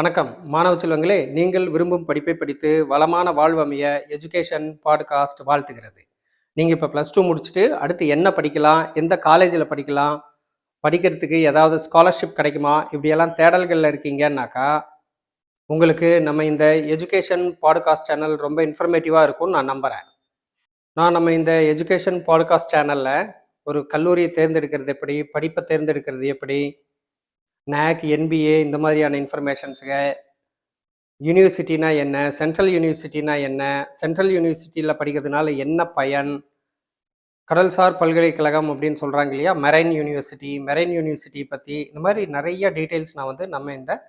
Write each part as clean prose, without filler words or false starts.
வணக்கம் மாணவ செல்வங்களே, நீங்கள் விரும்பும் படிப்பை படித்து வளமான வாழ்வு அமைய எஜுகேஷன் பாட்காஸ்ட் வாழ்த்துகிறது. நீங்கள் இப்போ +2 முடிச்சுட்டு அடுத்து என்ன படிக்கலாம், எந்த காலேஜில் படிக்கலாம், படிக்கிறதுக்கு ஏதாவது ஸ்காலர்ஷிப் கிடைக்குமா, இப்படியெல்லாம் தேடல்களில் இருக்கீங்கன்னாக்கா உங்களுக்கு நம்ம இந்த எஜுகேஷன் பாட்காஸ்ட் சேனல் ரொம்ப இன்ஃபர்மேட்டிவாக இருக்கும்னு நான் நம்புகிறேன். நம்ம இந்த எஜுகேஷன் பாட்காஸ்ட் சேனலில் ஒரு கல்லூரியை தேர்ந்தெடுக்கிறது எப்படி, படிப்பை தேர்ந்தெடுக்கிறது எப்படி, NAC, NBA இந்த மாதிரியான இன்ஃபர்மேஷன்ஸுங்க, யூனிவர்சிட்டினா என்ன, சென்ட்ரல் யூனிவர்சிட்டினா என்ன, சென்ட்ரல் யூனிவர்சிட்டியில் படிக்கிறதுனால என்ன பயன், கடல்சார் பல்கலைக்கழகம் அப்படின்னு சொல்கிறாங்க இல்லையா, மெரைன் யூனிவர்சிட்டி பற்றி இந்த மாதிரி நிறைய டீட்டெயில்ஸ் நான் நம்ம இந்த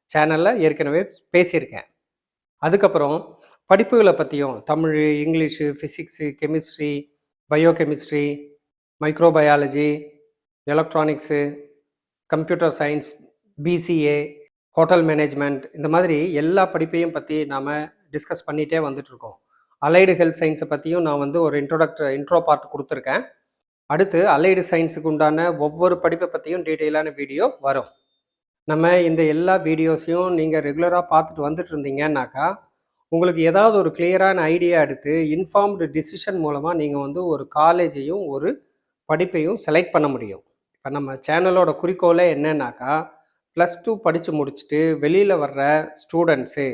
சேனலில் ஏற்கனவே பேசியிருக்கேன். அதுக்கப்புறம் படிப்புகளை பற்றியும் Tamil, English, physics, chemistry, biochemistry, microbiology, electronics, computer science, BCA, hotel management இந்த மாதிரி எல்லா படிப்பையும் பற்றி நாம் டிஸ்கஸ் பண்ணிகிட்டே வந்துட்டுருக்கோம். அலைடு ஹெல்த் சயின்ஸை பற்றியும் நான் ஒரு இன்ட்ரோ பார்ட் கொடுத்துருக்கேன். அடுத்து அலைடு சயின்ஸுக்கு உண்டான ஒவ்வொரு படிப்பை பற்றியும் டீட்டெயிலான வீடியோ வரும். நம்ம இந்த எல்லா வீடியோஸையும் நீங்கள் ரெகுலராக பார்த்துட்டு வந்துட்டு இருந்தீங்கன்னாக்கா உங்களுக்கு ஏதாவது ஒரு கிளியரான ஐடியா எடுத்து இன்ஃபார்ம்டு டிசிஷன் மூலமாக நீங்கள் ஒரு காலேஜையும் ஒரு படிப்பையும் செலக்ட் பண்ண முடியும். இப்போ நம்ம சேனலோட குறிக்கோளே என்னன்னாக்கா +2 படித்து முடிச்சுட்டு வெளியில் வர்ற ஸ்டூடெண்ட்ஸு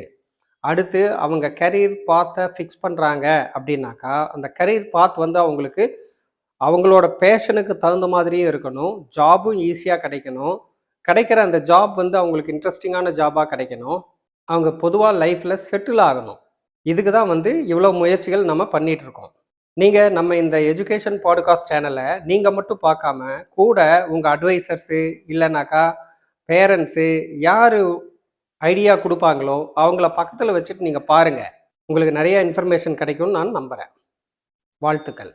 அடுத்து அவங்க கரியர் பாத்தை ஃபிக்ஸ் பண்ணுறாங்க அப்படின்னாக்கா அந்த கரியர் பாத் அவங்களுக்கு அவங்களோட பேஷனுக்கு தகுந்த மாதிரியும் இருக்கணும், ஜாபும் ஈஸியாக கிடைக்கணும், கிடைக்கிற அந்த ஜாப் அவங்களுக்கு இன்ட்ரெஸ்டிங்கான ஜாபாக கிடைக்கணும், அவங்க பொதுவாக லைஃப்பில் செட்டில் ஆகணும். இதுக்கு தான் இவ்வளோ முயற்சிகள் நம்ம பண்ணிகிட்ருக்கோம். நீங்கள் நம்ம இந்த எஜுகேஷன் பாட்காஸ்ட் சேனலை நீங்கள் மட்டும் பார்க்காம கூட உங்கள் அட்வைசர்ஸு இல்லைனாக்கா பேரண்ட்ஸு யார் ஐடியா கொடுப்பாங்களோ அவங்கள பக்கத்தில் வச்சுட்டு நீங்கள் பாருங்கள். உங்களுக்கு நிறைய இன்ஃபர்மேஷன் கிடைக்கும்னு நான் நம்புகிறேன். வாழ்த்துக்கள்.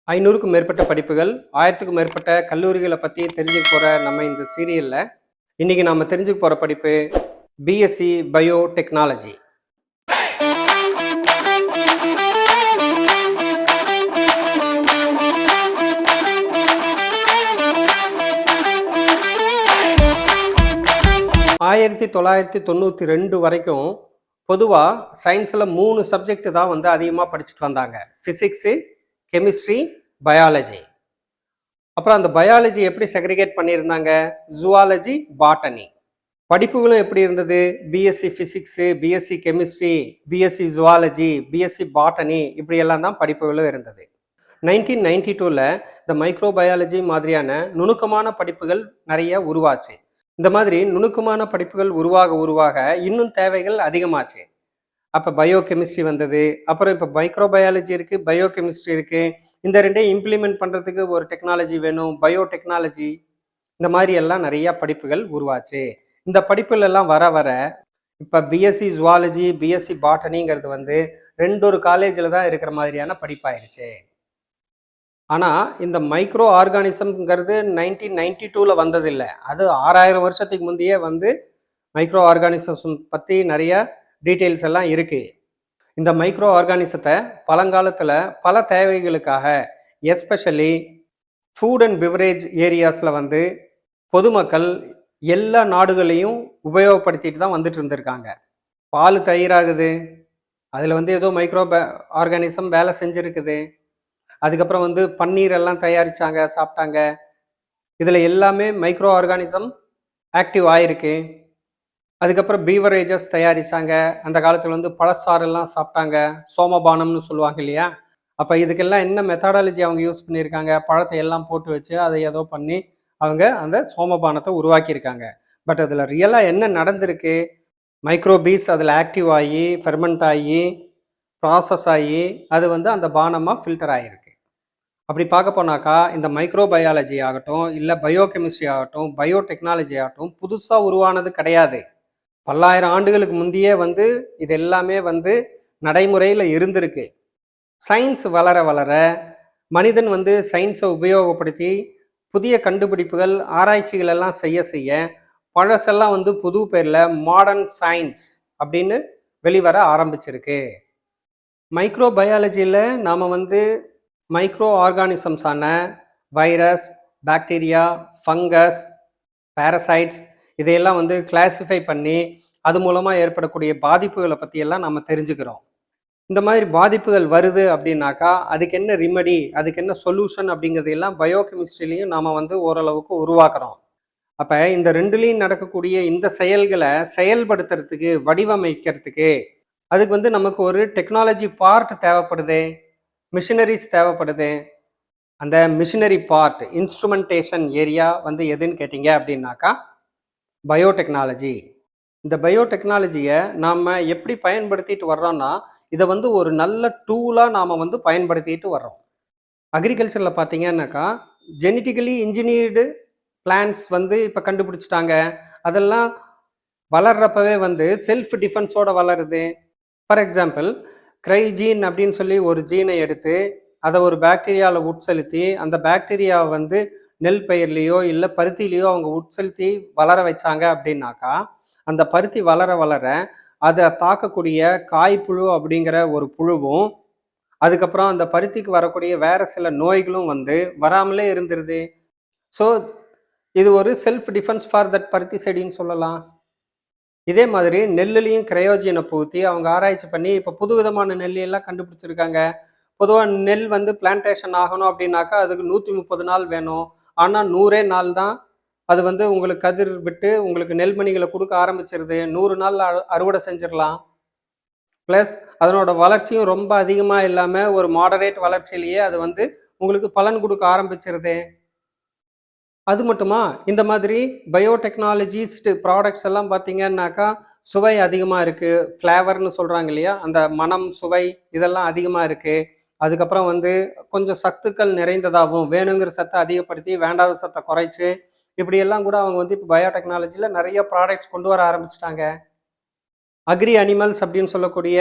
500க்கும் மேற்பட்ட படிப்புகள், 1000க்கும் மேற்பட்ட கல்லூரிகளை பற்றி தெரிஞ்சுக்க போகிற நம்ம இந்த சீரியலில் இன்றைக்கி நாம் தெரிஞ்சுக்க போகிற படிப்பு BSc பயோடெக்னாலஜி. ஆயிரத்தி 1992 வரைக்கும் பொதுவாக சயின்ஸில் 3 சப்ஜெக்ட் தான் அதிகமாக படிச்சுட்டு வந்தாங்க. Physics, chemistry, biology. அப்புறம் அந்த பயாலஜி எப்படி செக்ரிகேட் பண்ணியிருந்தாங்க, ஜுவாலஜி, பாட்டனி. படிப்புகளும் எப்படி இருந்தது, BSc physics, BSc chemistry, BSc zoology, BSc botany, இப்படியெல்லாம் தான் படிப்புகளும் இருந்தது. 1992ல் இந்த மைக்ரோபயாலஜி மாதிரியான நுணுக்கமான படிப்புகள் நிறைய உருவாச்சு. இந்த மாதிரி நுணுக்கமான படிப்புகள் உருவாக இன்னும் தேவைகள் அதிகமாச்சு. அப்போ பயோகெமிஸ்ட்ரி வந்தது, அப்புறம் இப்போ மைக்ரோபயாலஜி இருக்குது, பயோகெமிஸ்ட்ரி இருக்குது. இந்த ரெண்டையும் இம்ப்ளிமெண்ட் பண்ணுறதுக்கு ஒரு டெக்னாலஜி வேணும், பயோடெக்னாலஜி. இந்த மாதிரி எல்லாம் நிறையா படிப்புகள் உருவாச்சு. இந்த படிப்புகளெல்லாம் வர இப்போ BSc ஜுவாலஜி, BSc பாட்டனிங்கிறது 2 காலேஜில் தான் இருக்கிற மாதிரியான படிப்பாயிருச்சு. ஆனால் இந்த மைக்ரோ ஆர்கானிசம்ங்கிறது 1992ல் வந்ததில்லை. அது 6000 வருஷத்துக்கு முந்தையே மைக்ரோ ஆர்கானிசம்ஸ் பற்றி நிறைய டீட்டெயில்ஸ் எல்லாம் இருக்குது. இந்த மைக்ரோ ஆர்கானிசத்தை பழங்காலத்தில் பல தேவைகளுக்காக, எஸ்பெஷலி ஃபுட் அண்ட் பிவரேஜ் ஏரியாஸில் பொதுமக்கள் எல்லா நாடுகளையும் உபயோகப்படுத்திட்டு தான் வந்துட்டு இருந்திருக்காங்க. பால் தயிராகுது, அதில் ஏதோ மைக்ரோ ஆர்கானிசம் வேலை செஞ்சுருக்குது. அதுக்கப்புறம் பன்னீர் எல்லாம் தயாரித்தாங்க, சாப்பிட்டாங்க. இதில் எல்லாமே மைக்ரோ ஆர்கானிசம் ஆக்டிவ் ஆகிருக்கு. அதுக்கப்புறம் பீவரேஜஸ் தயாரித்தாங்க. அந்த காலத்தில் பழச்சாறெல்லாம் சாப்பிட்டாங்க, சோமபானம்னு சொல்லுவாங்க இல்லையா. அப்போ இதுக்கெல்லாம் என்ன மெத்தடாலஜி அவங்க யூஸ் பண்ணியிருக்காங்க, பழத்தை எல்லாம் போட்டு வச்சு அதை ஏதோ பண்ணி அவங்க அந்த சோமபானத்தை உருவாக்கியிருக்காங்க. பட் அதில் ரியலாக என்ன நடந்திருக்கு, மைக்ரோபீஸ் அதில் ஆக்டிவ் ஆகி ஃபெர்மெண்ட் ஆகி ப்ராசஸ் ஆகி அது அந்த பானமாக ஃபில்டர் ஆகிருக்கு. அப்படி பார்க்க போனாக்கா இந்த மைக்ரோபயாலஜி ஆகட்டும், இல்லை பயோகெமிஸ்ட்ரி ஆகட்டும், பயோடெக்னாலஜி ஆகட்டும் புதுசாக உருவானது கிடையாது. பல்லாயிரம் ஆண்டுகளுக்கு முந்தையே இது எல்லாமே நடைமுறையில் இருந்திருக்கு. சயின்ஸ் வளர மனிதன் சயின்ஸை உபயோகப்படுத்தி புதிய கண்டுபிடிப்புகள், ஆராய்ச்சிகள் எல்லாம் செய்ய பழசெல்லாம் புது பேரில் மாடர்ன் சயின்ஸ் அப்படின்னு வெளிவர ஆரம்பிச்சிருக்கு. மைக்ரோபயாலஜியில் நாம் மைக்ரோ ஆர்கானிசம்ஸான வைரஸ், பாக்டீரியா, ஃபங்கஸ், பேரசைட்ஸ் இதையெல்லாம் கிளாஸிஃபை பண்ணி அது மூலமா ஏற்படக்கூடிய பாதிப்புகளை பத்தி எல்லாம் நம்ம தெரிஞ்சுக்கிறோம். இந்த மாதிரி பாதிப்புகள் வருது அப்படின்னாக்கா அதுக்கு என்ன ரிமெடி, அதுக்கு என்ன சொல்யூஷன் அப்படிங்கிறது எல்லாம் பயோகெமிஸ்ட்ரிலையும் நாம வந்து ஓரளவுக்கு உருவாக்குறோம். அப்ப இந்த ரெண்டுலையும் நடக்கக்கூடிய இந்த செயல்களை செயல்படுத்துறதுக்கு, வடிவமைக்கிறதுக்கு அதுக்கு வந்து நமக்கு ஒரு டெக்னாலஜி பார்ட் தேவைப்படுது, மிஷினரிஸ் தேவைப்படுது. அந்த மிஷினரி பார்ட், இன்ஸ்ட்ருமெண்டேஷன் ஏரியா வந்து எதுன்னு கேட்டீங்க அப்படின்னாக்கா பயோடெக்னாலஜி. இந்த பயோடெக்னாலஜியை நாம எப்படி பயன்படுத்திட்டு வர்றோம்னா, இதை வந்து ஒரு நல்ல டூலா நாம வந்து பயன்படுத்திட்டு வர்றோம். அக்ரிகல்ச்சர்ல பார்த்தீங்கன்னாக்கா ஜெனட்டிக்கலி இன்ஜினியர்டு பிளான்ட்ஸ் வந்து இப்போ கண்டுபிடிச்சிட்டாங்க. அதெல்லாம் வளர்றப்பவே வந்து செல்ஃப் டிஃபென்ஸோட வளருது. ஃபார் எக்ஸாம்பிள் கிரைஜீன் அப்படின்னு சொல்லி ஒரு ஜீனை எடுத்து அதை ஒரு பாக்டீரியாவில் உட்செலுத்தி அந்த பாக்டீரியாவை வந்து நெல் பயிர்லேயோ இல்லை பருத்திலேயோ அவங்க உட்செலுத்தி வளர வச்சாங்க அப்படின்னாக்கா அந்த பருத்தி வளர வளர அதை தாக்கக்கூடிய காய்ப்புழு அப்படிங்கிற ஒரு புழுவும் அதுக்கப்புறம் அந்த பருத்திக்கு வரக்கூடிய வேற சில நோய்களும் வந்து வராமலே இருந்துருது. ஸோ இது ஒரு செல்ஃப் டிஃபென்ஸ் ஃபார் தட் பருத்தி செடின்னு சொல்லலாம். இதே மாதிரி நெல்லுலையும் கிரையோஜனை பூத்தி அவங்க ஆராய்ச்சி பண்ணி இப்போ புது விதமான நெல்லையெல்லாம் கண்டுபிடிச்சிருக்காங்க. பொதுவாக நெல் வந்து பிளான்டேஷன் ஆகணும் அப்படின்னாக்கா அதுக்கு 130 நாள் வேணும். ஆனால் 100 நாள் தான் அது வந்து உங்களுக்கு கதிர் விட்டு உங்களுக்கு நெல்மணிகளை கொடுக்க ஆரம்பிச்சிருது. 100 நாள் அறுவடை செஞ்சிடலாம். ப்ளஸ் அதனோட வளர்ச்சியும் ரொம்ப அதிகமாக இல்லாமல் ஒரு மாடரேட் வளர்ச்சியிலேயே அது வந்து உங்களுக்கு பலன் கொடுக்க ஆரம்பிச்சிருது. அது மட்டுமா, இந்த மாதிரி பயோடெக்னாலஜிஸ்டு ப்ராடக்ட்ஸ் எல்லாம் பார்த்தீங்கன்னாக்கா சுவை அதிகமாக இருக்குது. ஃப்ளேவர்னு சொல்கிறாங்க இல்லையா, அந்த மனம் சுவை இதெல்லாம் அதிகமாக இருக்குது. அதுக்கப்புறம் வந்து கொஞ்சம் சத்துக்கள் நிறைந்ததாகவும் வேணுங்கிற சத்தை அதிகப்படுத்தி வேண்டாத சத்தை குறைச்சி இப்படியெல்லாம் கூட அவங்க வந்து இப்போ பயோடெக்னாலஜியில் நிறைய ப்ராடக்ட்ஸ் கொண்டு வர ஆரம்பிச்சிட்டாங்க. அக்ரி அனிமல்ஸ் அப்படின்னு சொல்லக்கூடிய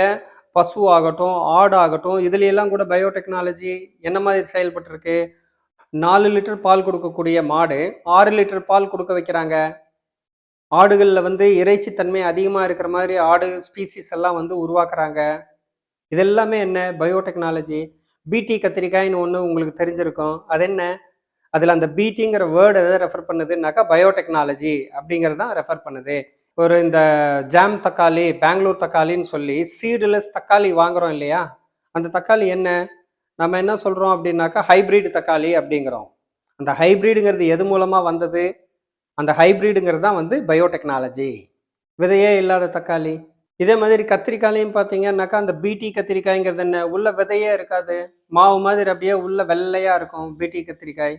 பசு ஆகட்டும், ஆடு ஆகட்டும், இதுலையெல்லாம் கூட பயோடெக்னாலஜி என்ன மாதிரி செயல்பட்டுருக்கு. 4 லிட்டர் பால் கொடுக்கக்கூடிய மாடு 6 லிட்டர் பால் கொடுக்க வைக்கிறாங்க. ஆடுகளில் வந்து இறைச்சி தன்மை அதிகமாக இருக்கிற மாதிரி ஆடு ஸ்பீசிஸ் எல்லாம் வந்து உருவாக்குறாங்க. இதெல்லாமே என்ன பயோடெக்னாலஜி. பிடி கத்திரிக்காய்னு ஒன்று உங்களுக்கு தெரிஞ்சிருக்கும். அது என்ன, அதில் அந்த பிடிங்கிற வேர்டு எதை ரெஃபர் பண்ணுதுன்னாக்கா பயோடெக்னாலஜி அப்படிங்கிறது தான் ரெஃபர் பண்ணுது. ஒரு இந்த ஜாம் தக்காளி, பெங்களூர் தக்காளின்னு சொல்லி சீடுலெஸ் தக்காளி வாங்குறோம் இல்லையா, அந்த தக்காளி என்ன நம்ம என்ன சொல்கிறோம் அப்படின்னாக்கா ஹைப்ரிட் தக்காளி அப்படிங்கிறோம். அந்த ஹைப்ரிடுங்கிறது எது மூலமாக வந்தது, அந்த ஹைப்ரிடுங்கிறது தான் வந்து பயோடெக்னாலஜி. விதையே இல்லாத தக்காளி. இதே மாதிரி கத்திரிக்காயிலையும் பார்த்தீங்கன்னாக்கா அந்த பிடி கத்திரிக்காய்ங்கிறது என்ன, உள்ள விதையே இருக்காது, மாவு மாதிரி அப்படியே உள்ள வெள்ளையாக இருக்கும் பிடி கத்திரிக்காய்.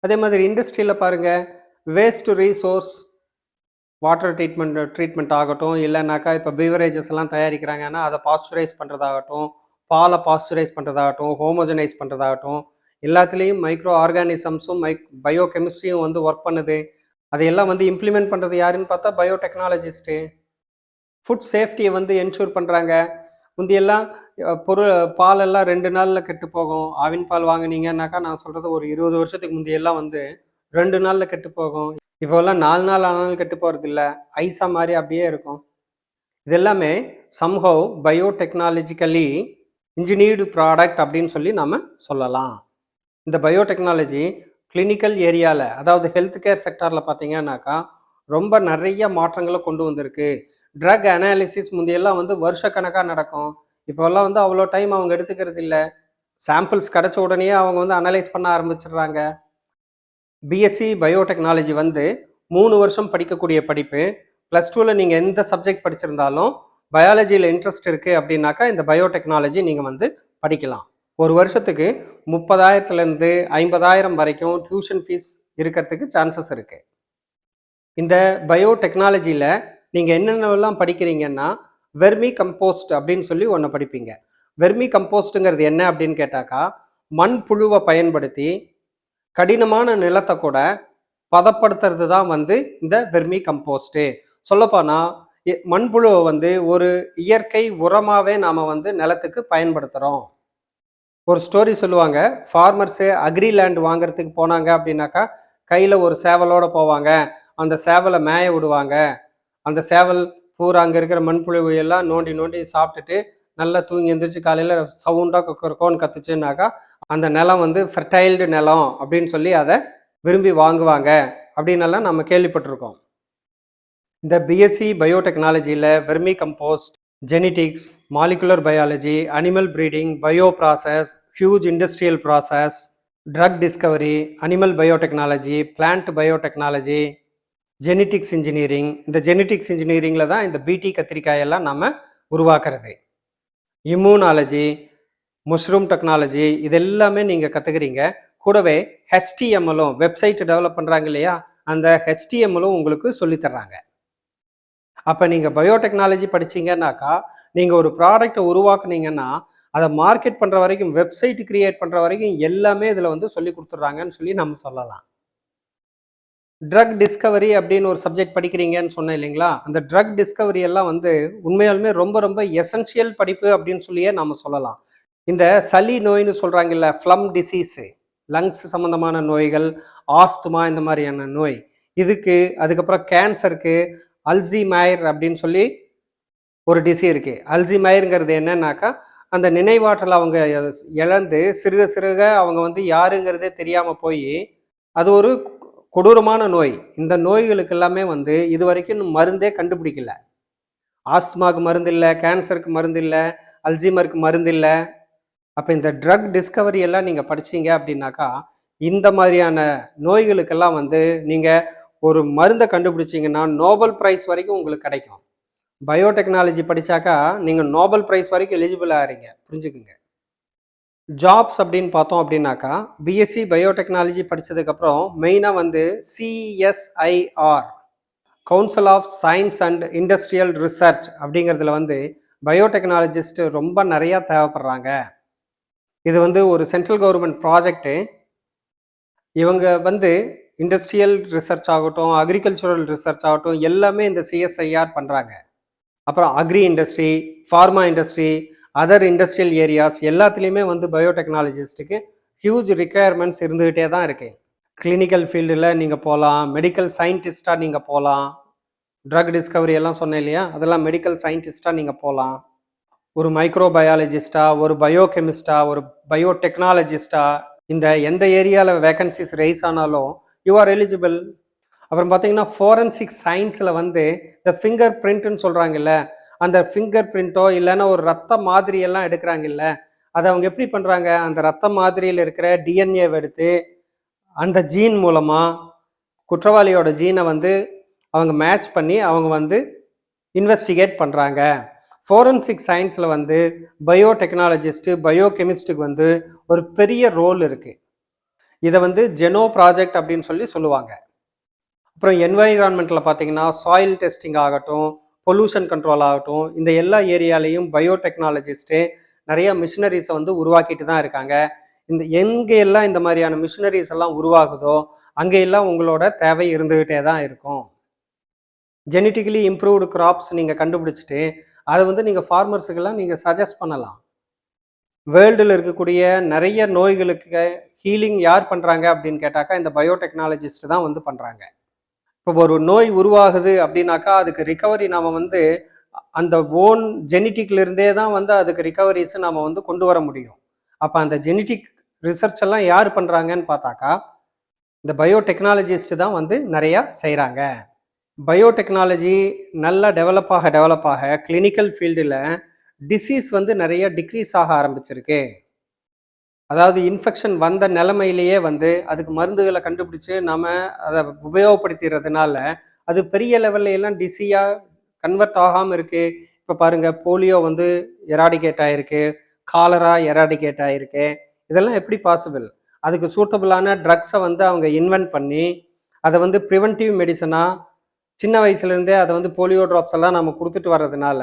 அதே மாதிரி இண்டஸ்ட்ரியில் பாருங்கள், வேஸ்ட் ரீசோர்ஸ் வாட்டர் ட்ரீட்மெண்ட் ஆகட்டும், இல்லைனாக்கா இப்போ பீவரேஜஸ் எல்லாம் தயாரிக்கிறாங்கன்னா அதை பாஸ்சுரைஸ் பண்ணுறதாகட்டும், பாலை பாஸ்சுரைஸ் பண்ணுறதாகட்டும், ஹோமோஜனைஸ் பண்ணுறதாகட்டும், எல்லாத்துலேயும் மைக்ரோ ஆர்கானிசம்ஸும் பயோகெமிஸ்ட்ரியும் வந்து ஒர்க் பண்ணுது. அதையெல்லாம் வந்து இம்ப்ளிமெண்ட் பண்ணுறது யாருன்னு பார்த்தா பயோடெக்னாலஜிஸ்ட்டு. ஃபுட் சேஃப்டியை வந்து என்ஷூர் பண்ணுறாங்க. முந்தியெல்லாம் பாலெல்லாம் 2 நாளில் கெட்டு போகும். ஆவின் பால் வாங்கினீங்கன்னாக்கா நான் சொல்கிறது ஒரு 20 வருஷத்துக்கு முந்தியெல்லாம் வந்து 2 நாளில் கெட்டு போகும். இப்போல்லாம் 4 நாள் ஆனாலும் கெட்டு போகிறது இல்லை, ஐஸாக மாதிரி அப்படியே இருக்கும். இது எல்லாமே சம்ஹவ் பயோடெக்னாலஜிக்கலி இன்ஜினியர்டு ப்ராடக்ட் அப்படின்னு சொல்லி நாம் சொல்லலாம். இந்த பயோடெக்னாலஜி கிளினிக்கல் ஏரியாவில், அதாவது ஹெல்த் கேர் செக்டாரில் பார்த்தீங்கன்னாக்கா ரொம்ப நிறைய மாற்றங்களை கொண்டு வந்திருக்கு. ட்ரக் அனாலிசிஸ் முந்தையெல்லாம் வந்து வருஷக்கணக்காக நடக்கும். இப்போல்லாம் வந்து அவ்வளோ டைம் அவங்க எடுத்துக்கிறது இல்லை. சாம்பிள்ஸ் கிடச்ச உடனே அவங்க வந்து அனலைஸ் பண்ண ஆரம்பிச்சிடுறாங்க. பிஎஸ்சி பயோடெக்னாலஜி வந்து 3 வருஷம் படிக்கக்கூடிய படிப்பு. +2ல் நீங்கள் எந்த சப்ஜெக்ட் படிச்சிருந்தாலும் பயாலஜியில் இன்ட்ரெஸ்ட் இருக்குது அப்படின்னாக்கா இந்த பயோடெக்னாலஜி நீங்கள் வந்து படிக்கலாம். ஒரு வருஷத்துக்கு 30,000லேருந்து 50,000 வரைக்கும் டியூஷன் ஃபீஸ் இருக்கிறதுக்கு சான்சஸ் இருக்குது. இந்த பயோடெக்னாலஜியில் நீங்கள் என்னென்னலாம் படிக்கிறீங்கன்னா வெர்மி கம்போஸ்ட் அப்படின்னு சொல்லி ஒன்று படிப்பீங்க. வெர்மி கம்போஸ்ட்டுங்கிறது என்ன அப்படின்னு கேட்டாக்கா, மண்புழுவை பயன்படுத்தி கடினமான நிலத்தை கூட பதப்படுத்துறது தான் வந்து இந்த வெர்மி கம்போஸ்ட்டு. சொல்லப்போனால் மண்புழுவை வந்து ஒரு இயற்கை உரமாகவே நாம் வந்து நிலத்துக்கு பயன்படுத்துகிறோம். ஒரு ஸ்டோரி சொல்லுவாங்க, ஃபார்மர்ஸு அக்ரி லேண்ட் வாங்குறதுக்கு போனாங்க அப்படின்னாக்கா கையில் ஒரு சேவலோடு போவாங்க. அந்த சேவலை மேய விடுவாங்க. அந்த சேவல் பூரா அங்கே இருக்கிற மண்புழு எல்லாம் நோண்டி நோண்டி சாப்பிட்டுட்டு நல்லா தூங்கி எழுந்திரிச்சு காலையில் சவுண்டாக கொக்கோன்னு கத்துச்சுன்னாக்கா அந்த நிலம் வந்து ஃபெர்டைல்டு நிலம் அப்படின்னு சொல்லி அதை விரும்பி வாங்குவாங்க அப்படின்னெல்லாம் நம்ம கேள்விப்பட்டிருக்கோம். இந்த பிஎஸ்சி பயோடெக்னாலஜியில் vermicompost, genetics, molecular biology, animal breeding, bio process, huge industrial process, drug discovery, animal biotechnology, plant biotechnology, genetics engineering. இந்த ஜெனட்டிக்ஸ் இன்ஜினியரிங்கில் தான் இந்த பிடி கத்திரிக்காயெல்லாம் நம்ம உருவாக்குறது. இம்யூனாலஜி, மஷ்ரூம் டெக்னாலஜி, இதெல்லாமே நீங்கள் கற்றுக்கிறீங்க. கூடவே ஹெச்டிஎம்எல்லும், வெப்சைட் டெவலப் பண்ணுறாங்க இல்லையா, அந்த ஹெச்டிஎம்எல்லும் உங்களுக்கு சொல்லித்தர்றாங்க. அப்போ நீங்கள் பயோடெக்னாலஜி படிச்சீங்கன்னாக்கா, நீங்கள் ஒரு ப்ராடக்டை உருவாக்குனீங்கன்னா அதை மார்க்கெட் பண்ணுற வரைக்கும், வெப்சைட் கிரியேட் பண்ணுற வரைக்கும் எல்லாமே இதில் வந்து சொல்லி கொடுத்துட்றாங்கன்னு சொல்லி நம்ம சொல்லலாம். ட்ரக் டிஸ்கவரி அப்படின்னு ஒரு சப்ஜெக்ட் படிக்கிறீங்கன்னு சொன்னேன் இல்லைங்களா, அந்த ட்ரக் டிஸ்கவரி எல்லாம் வந்து உண்மையாலுமே ரொம்ப ரொம்ப எசென்ஷியல் படிப்பு அப்படின்னு சொல்லியே நம்ம சொல்லலாம். இந்த சளி நோய்னு சொல்கிறாங்கல்ல, ஃப்ளம் டிசீஸு, லங்ஸ் சம்மந்தமான நோய்கள், ஆஸ்துமா, இந்த மாதிரியான நோய், இதுக்கு, அதுக்கப்புறம் கேன்சருக்கு, அல்சிமைர் அப்படின்னு சொல்லி ஒரு டிசீஸ் இருக்குது. அல்சிமைருங்கிறது என்னன்னாக்கா, அந்த நினைவாற்றல் அவங்க இழந்து சிறுக சிறுக அவங்க வந்து யாருங்கிறதே தெரியாமல் போய், அது ஒரு கொடூரமான நோய். இந்த நோய்களுக்கு எல்லாமே வந்து இது வரைக்கும் மருந்தே கண்டுபிடிக்கல. ஆஸ்துமாவுக்கு மருந்து இல்லை, கேன்சருக்கு மருந்து இல்லை, அல்சிமருக்கு மருந்து இல்லை. அப்போ இந்த ட்ரக் டிஸ்கவரி எல்லாம் நீங்கள் படிச்சீங்க அப்படின்னாக்கா, இந்த மாதிரியான நோய்களுக்கெல்லாம் வந்து நீங்கள் ஒரு மருந்தை கண்டுபிடிச்சிங்கன்னா நோபல் ப்ரைஸ் வரைக்கும் உங்களுக்கு கிடைக்கும். பயோடெக்னாலஜி படித்தாக்கா நீங்கள் நோபல் ப்ரைஸ் வரைக்கும் எலிஜிபிள் ஆகிறீங்க, புரிஞ்சுக்குங்க. ஜாப்ஸ் அப்படின்னு பார்த்தோம் அப்படின்னாக்கா, பிஎஸ்சி பயோடெக்னாலஜி படித்ததுக்கப்புறம் மெயினாக வந்து CSIR, council of science and industrial research அப்படிங்கிறதுல வந்து பயோடெக்னாலஜிஸ்ட் ரொம்ப நிறையா தேவைப்படுறாங்க. இது வந்து ஒரு சென்ட்ரல் கவர்மெண்ட் ப்ராஜெக்ட்டு. இவங்க வந்து இண்டஸ்ட்ரியல் ரிசர்ச் ஆகட்டும், அக்ரிகல்ச்சுரல் ரிசர்ச் ஆகட்டும், எல்லாமே இந்த சிஎஸ்ஐஆர் பண்ணுறாங்க. அப்புறம் agri industry, pharma industry, other industrial areas எல்லாத்துலேயுமே வந்து பயோடெக்னாலஜிஸ்ட்டுக்கு ஹியூஜ் ரிக்குயர்மெண்ட்ஸ் இருந்துக்கிட்டே தான் இருக்குது. கிளினிக்கல் ஃபீல்டில் நீங்கள் போகலாம், மெடிக்கல் சயின்டிஸ்டாக நீங்கள் போகலாம். ட்ரக் டிஸ்கவரி எல்லாம் சொன்னேன் இல்லையா, அதெல்லாம் மெடிக்கல் சயின்டிஸ்டாக நீங்கள் போகலாம். ஒரு மைக்ரோபயாலஜிஸ்டா, ஒரு பயோகெமிஸ்டா, ஒரு பயோடெக்னாலஜிஸ்டா, இந்த எந்த ஏரியாவில் வேகன்சிஸ் ரைஸ் ஆனாலும் யூ ஆர் எலிஜிபிள். அப்புறம் பார்த்தீங்கன்னா ஃபோரன்சிக் சயின்ஸில் வந்து இந்த ஃபிங்கர் பிரிண்ட்டுன்னு சொல்கிறாங்கல்ல, அந்த ஃபிங்கர் பிரிண்ட்டோ இல்லைன்னா ஒரு ரத்த மாதிரியெல்லாம் எடுக்கிறாங்கல்ல, அதை அவங்க எப்படி பண்ணுறாங்க, அந்த ரத்த மாதிரியில் இருக்கிற டிஎன்ஏவை எடுத்து அந்த ஜீன் மூலமாக குற்றவாளியோட ஜீனை வந்து அவங்க மேட்ச் பண்ணி அவங்க வந்து இன்வெஸ்டிகேட் பண்ணுறாங்க. ஃபோரன்சிக் சயின்ஸில் வந்து பயோடெக்னாலஜிஸ்ட்டு, பயோகெமிஸ்ட்டுக்கு வந்து ஒரு பெரிய ரோல் இருக்குது. இதை வந்து ஜெனோ ப்ராஜெக்ட் அப்படின்னு சொல்லி சொல்லுவாங்க. அப்புறம் என்வைரான்மெண்ட்டில் பார்த்தீங்கன்னா சாயில் டெஸ்டிங் ஆகட்டும், பொல்யூஷன் கண்ட்ரோல் ஆகட்டும், இந்த எல்லா ஏரியாலையும் பயோடெக்னாலஜிஸ்ட்டு நிறைய மிஷினரிஸை வந்து உருவாக்கிட்டு தான் இருக்காங்க. இந்த எங்கெல்லாம் இந்த மாதிரியான மிஷினரிஸ் எல்லாம் உருவாகுதோ அங்கெல்லாம் உங்களோட தேவை இருந்துக்கிட்டே தான் இருக்கும். ஜெனட்டிக்கலி இம்ப்ரூவ்டு கிராப்ஸ் நீங்கள் கண்டுபிடிச்சிட்டு அதை வந்து நீங்கள் ஃபார்மர்ஸுக்கெல்லாம் நீங்கள் சஜஸ்ட் பண்ணலாம். வேர்ல்டில் இருக்கக்கூடிய நிறைய நோய்களுக்கு ஹீலிங் யார் பண்ணுறாங்க அப்படின்னு கேட்டாக்கா இந்த பயோடெக்னாலஜிஸ்ட் தான் வந்து பண்ணுறாங்க. இப்போ ஒரு நோய் உருவாகுது அப்படின்னாக்கா அதுக்கு ரிகவரி நாம் வந்து அந்த ஓன் ஜெனட்டிக்லேருந்தே தான் வந்து அதுக்கு ரிகவரிஸ் நாம் வந்து கொண்டு வர முடியும். அப்போ அந்த ஜெனட்டிக் ரிசர்ச் எல்லாம் யார் பண்ணுறாங்கன்னு பார்த்தாக்கா இந்த பயோடெக்னாலஜிஸ்ட் தான் வந்து நிறையா செய்கிறாங்க. பயோடெக்னாலஜி நல்லா டெவலப் ஆக கிளினிக்கல் ஃபீல்டில் டிசீஸ் வந்து நிறைய டிக்ரீஸ் ஆக ஆரம்பிச்சிருக்கு. அதாவது இன்ஃபெக்ஷன் வந்த நிலைமையிலேயே வந்து அதுக்கு மருந்துகளை கண்டுபிடிச்சு நாம் அதை உபயோகப்படுத்திடுறதுனால அது பெரிய லெவல்ல எல்லாம் டிசீஸாக கன்வெர்ட் ஆகாமல் இருக்குது. இப்போ பாருங்கள், போலியோ வந்து எராடிகேட் ஆகிருக்கு, காலரா எராடிகேட் ஆகிருக்கு. இதெல்லாம் எப்படி பாசிபிள்? அதுக்கு சூட்டபிளான ட்ரக்ஸை வந்து அவங்க இன்வென்ட் பண்ணி அதை வந்து ப்ரிவென்டிவ் மெடிசனாக சின்ன வயசுலேருந்தே அதை வந்து போலியோ ட்ராப்ஸ் எல்லாம் நம்ம கொடுத்துட்டு வர்றதுனால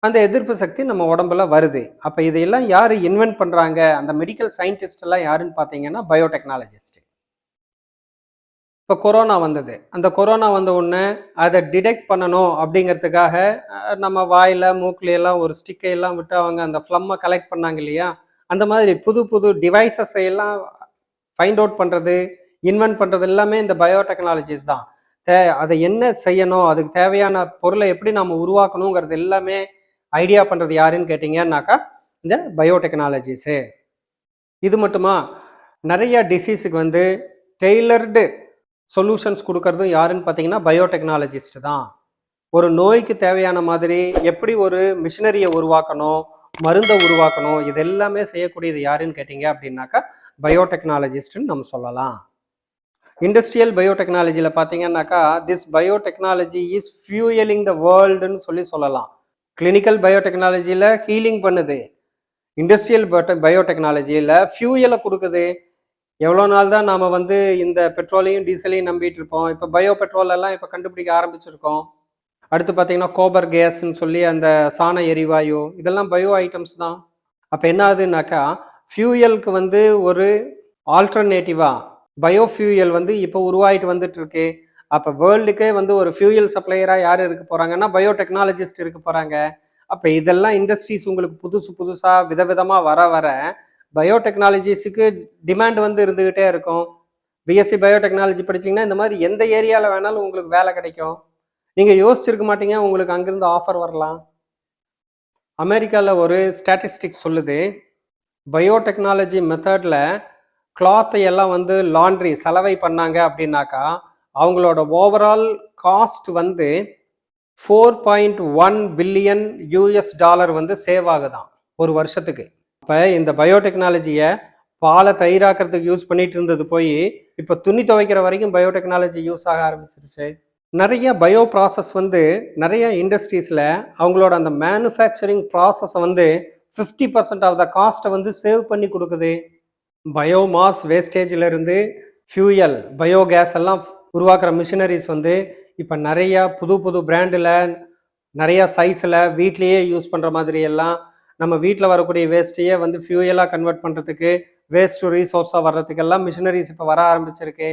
அந்த எதிர்ப்பு சக்தி நம்ம உடம்புல வருது. அப்போ இதையெல்லாம் யார் இன்வென்ட் பண்ணுறாங்க, அந்த மெடிக்கல் சயின்டிஸ்ட் எல்லாம் யாருன்னு பார்த்தீங்கன்னா பயோடெக்னாலஜிஸ்ட். இப்போ கொரோனா வந்தது. அந்த கொரோனா வந்த உடனே அதை டிடெக்ட் பண்ணணும் அப்படிங்கிறதுக்காக நம்ம வாயில் மூக்கிலையெல்லாம் ஒரு ஸ்டிக்கையெல்லாம் விட்டு அவங்க அந்த ஃப்ளம்மை கலெக்ட் பண்ணாங்க இல்லையா, அந்த மாதிரி புது புது டிவைசஸை எல்லாம் ஃபைண்ட் அவுட் பண்ணுறது, இன்வென்ட் பண்ணுறது எல்லாமே இந்த பயோடெக்னாலஜிஸ் தான். அதை என்ன செய்யணும், அதுக்கு தேவையான பொருளை எப்படி நம்ம உருவாக்கணுங்கிறது எல்லாமே ஐடியா பண்ணுறது யாருன்னு கேட்டிங்கன்னாக்கா இந்த பயோடெக்னாலஜிஸு. இது மட்டுமா, நிறைய டிசீஸுக்கு வந்து டெய்லர்டு சொல்யூஷன்ஸ் கொடுக்கறதும் யாருன்னு பார்த்தீங்கன்னா பயோடெக்னாலஜிஸ்ட் தான். ஒரு நோய்க்கு தேவையான மாதிரி எப்படி ஒரு மிஷினரியை உருவாக்கணும், மருந்தை உருவாக்கணும், இது எல்லாமே செய்யக்கூடியது யாருன்னு கேட்டிங்க அப்படின்னாக்கா பயோடெக்னாலஜிஸ்ட்னு நம்ம சொல்லலாம். இண்டஸ்ட்ரியல் பயோடெக்னாலஜியில் பார்த்தீங்கன்னாக்கா திஸ் பயோடெக்னாலஜி இஸ் ஃபியூயலிங் த வேர்ல்டுன்னு சொல்லலாம். கிளினிக்கல் பயோடெக்னாலஜியில் ஹீலிங் பண்ணுது, இண்டஸ்ட்ரியல் பயோடெக்னாலஜியில் ஃபியூயலை கொடுக்குது. எவ்வளோ நாள் தான் நாம் வந்து இந்த பெட்ரோலையும் டீசலையும் நம்பிட்டு இருப்போம். இப்போ பயோ பெட்ரோல் எல்லாம் இப்போ கண்டுபிடிக்க ஆரம்பிச்சிருக்கோம். அடுத்து பார்த்தீங்கன்னா கோபர் கேஸ்ன்னு சொல்லி அந்த சாண எரிவாயு, இதெல்லாம் பயோ ஐட்டம்ஸ் தான். அப்போ என்ன ஆகுதுனாக்கா ஃபியூயலுக்கு வந்து ஒரு ஆல்டர்னேட்டிவாக பயோஃபியூயல் வந்து இப்போ உருவாகிட்டு வந்துட்டு இருக்கு. அப்போ வேர்ல்டுக்கே வந்து ஒரு ஃபியூயல் சப்ளையராக யார் இருக்க போகிறாங்கன்னா பயோடெக்னாலஜிஸ்ட் இருக்க போகிறாங்க. அப்போ இதெல்லாம் இண்டஸ்ட்ரீஸ் உங்களுக்கு புதுசாக விதவிதமாக வர பயோடெக்னாலஜிஸுக்கு டிமாண்ட் வந்து இருந்துக்கிட்டே இருக்கும். பிஎஸ்சி பயோடெக்னாலஜி படிச்சிங்கன்னா இந்த மாதிரி எந்த ஏரியாவில் வேணாலும் உங்களுக்கு வேலை கிடைக்கும். நீங்கள் யோசிச்சிருக்க மாட்டீங்க, உங்களுக்கு அங்கேருந்து ஆஃபர் வரலாம். அமெரிக்காவில் ஒரு ஸ்டாட்டிஸ்டிக்ஸ் சொல்லுது, பயோடெக்னாலஜி மெத்தடில் கிளாத்தை எல்லாம் வந்து லாண்ட்ரி சலவை பண்ணாங்க அப்படின்னாக்கா அவங்களோட ஓவரால் காஸ்ட் வந்து $4.1 பில்லியன் வந்து சேவ் ஆகுதான் ஒரு வருஷத்துக்கு. இப்போ இந்த பயோடெக்னாலஜியை பாலை தயிராக்கிறதுக்கு யூஸ் பண்ணிட்டு இருந்தது போய் இப்போ துணி துவைக்கிற வரைக்கும் பயோடெக்னாலஜி யூஸ் ஆக ஆரம்பிச்சிருச்சு. நிறைய பயோ ப்ராசஸ் வந்து நிறைய இண்டஸ்ட்ரீஸில் அவங்களோட அந்த மேனுஃபேக்சரிங் ப்ராசஸை வந்து 50% ஆஃப் த காஸ்ட்டை வந்து சேவ் பண்ணி கொடுக்குது. பயோமாஸ் வேஸ்டேஜிலிருந்து ஃபியூயல் பயோகேஸ் எல்லாம் உருவாக்குற மிஷினரிஸ் வந்து இப்போ நிறையா புது பிராண்டில் நிறையா சைஸில் வீட்லேயே யூஸ் பண்ணுற மாதிரி எல்லாம் நம்ம வீட்டில் வரக்கூடிய வேஸ்ட்டையே வந்து ஃபியூயலாக கன்வெர்ட் பண்ணுறதுக்கு வேஸ்ட் டு ரீசோர்ஸாக வர்றதுக்கெல்லாம் மிஷினரிஸ் இப்போ வர ஆரம்பிச்சிருக்கு.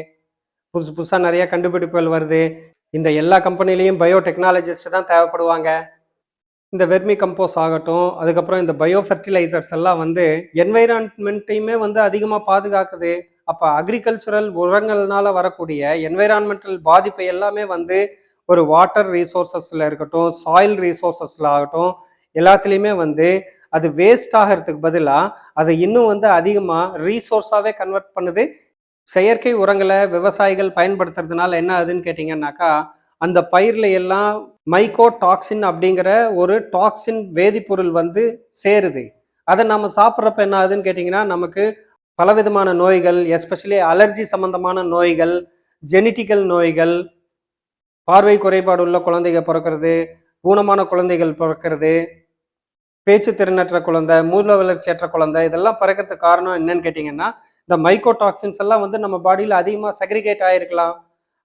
புதுசாக நிறைய கண்டுபிடிப்புகள் வருது. இந்த எல்லா கம்பெனிலையும் பயோடெக்னாலஜிஸ்ட் தான் தேவைப்படுவாங்க. இந்த வெர்மி கம்போஸ் ஆகட்டும், அதுக்கப்புறம் இந்த பயோ ஃபெர்டிலைசர்ஸ் எல்லாம் வந்து என்வைரான்மெண்ட்டையுமே வந்து அதிகமாக பாதுகாக்குது. அப்போ அக்ரிகல்ச்சுரல் உரங்கள்னால வரக்கூடிய என்வைரான்மெண்டல் பாதிப்பை எல்லாமே வந்து ஒரு வாட்டர் ரீசோர்ஸஸில் இருக்கட்டும், சாயில் ரீசோர்ஸஸில் ஆகட்டும், எல்லாத்துலேயுமே வந்து அது வேஸ்ட் ஆகிறதுக்கு பதிலாக அதை இன்னும் வந்து அதிகமாக ரீசோர்ஸாகவே கன்வெர்ட் பண்ணுது. செயற்கை உரங்களை விவசாயிகள் பயன்படுத்துறதுனால என்ன ஆகுதுன்னு கேட்டிங்கன்னாக்கா அந்த பயிரில் எல்லாம் மைக்கோ டாக்ஸின் அப்படிங்கிற ஒரு டாக்ஸின் வேதிப்பொருள் வந்து சேருது. அதை நம்ம சாப்பிட்றப்ப என்ன ஆகுதுன்னு கேட்டிங்கன்னா நமக்கு பலவிதமான நோய்கள், எஸ்பெஷலி அலர்ஜி சம்பந்தமான நோய்கள், ஜெனட்டிக்கல் நோய்கள், பார்வை குறைபாடு உள்ள குழந்தைகள் பிறக்கிறது, ஊனமான குழந்தைகள் பிறக்கிறது, பேச்சு திறனற்ற குழந்தை, மூல வளர்ச்சியற்ற குழந்தை, இதெல்லாம் பிறக்கிறதுக்கு காரணம் என்னன்னு கேட்டிங்கன்னா இந்த மைக்கோடாக்சின்ஸ் எல்லாம் வந்து நம்ம பாடியில் அதிகமாக செக்ரிகேட் ஆகிருக்கலாம்.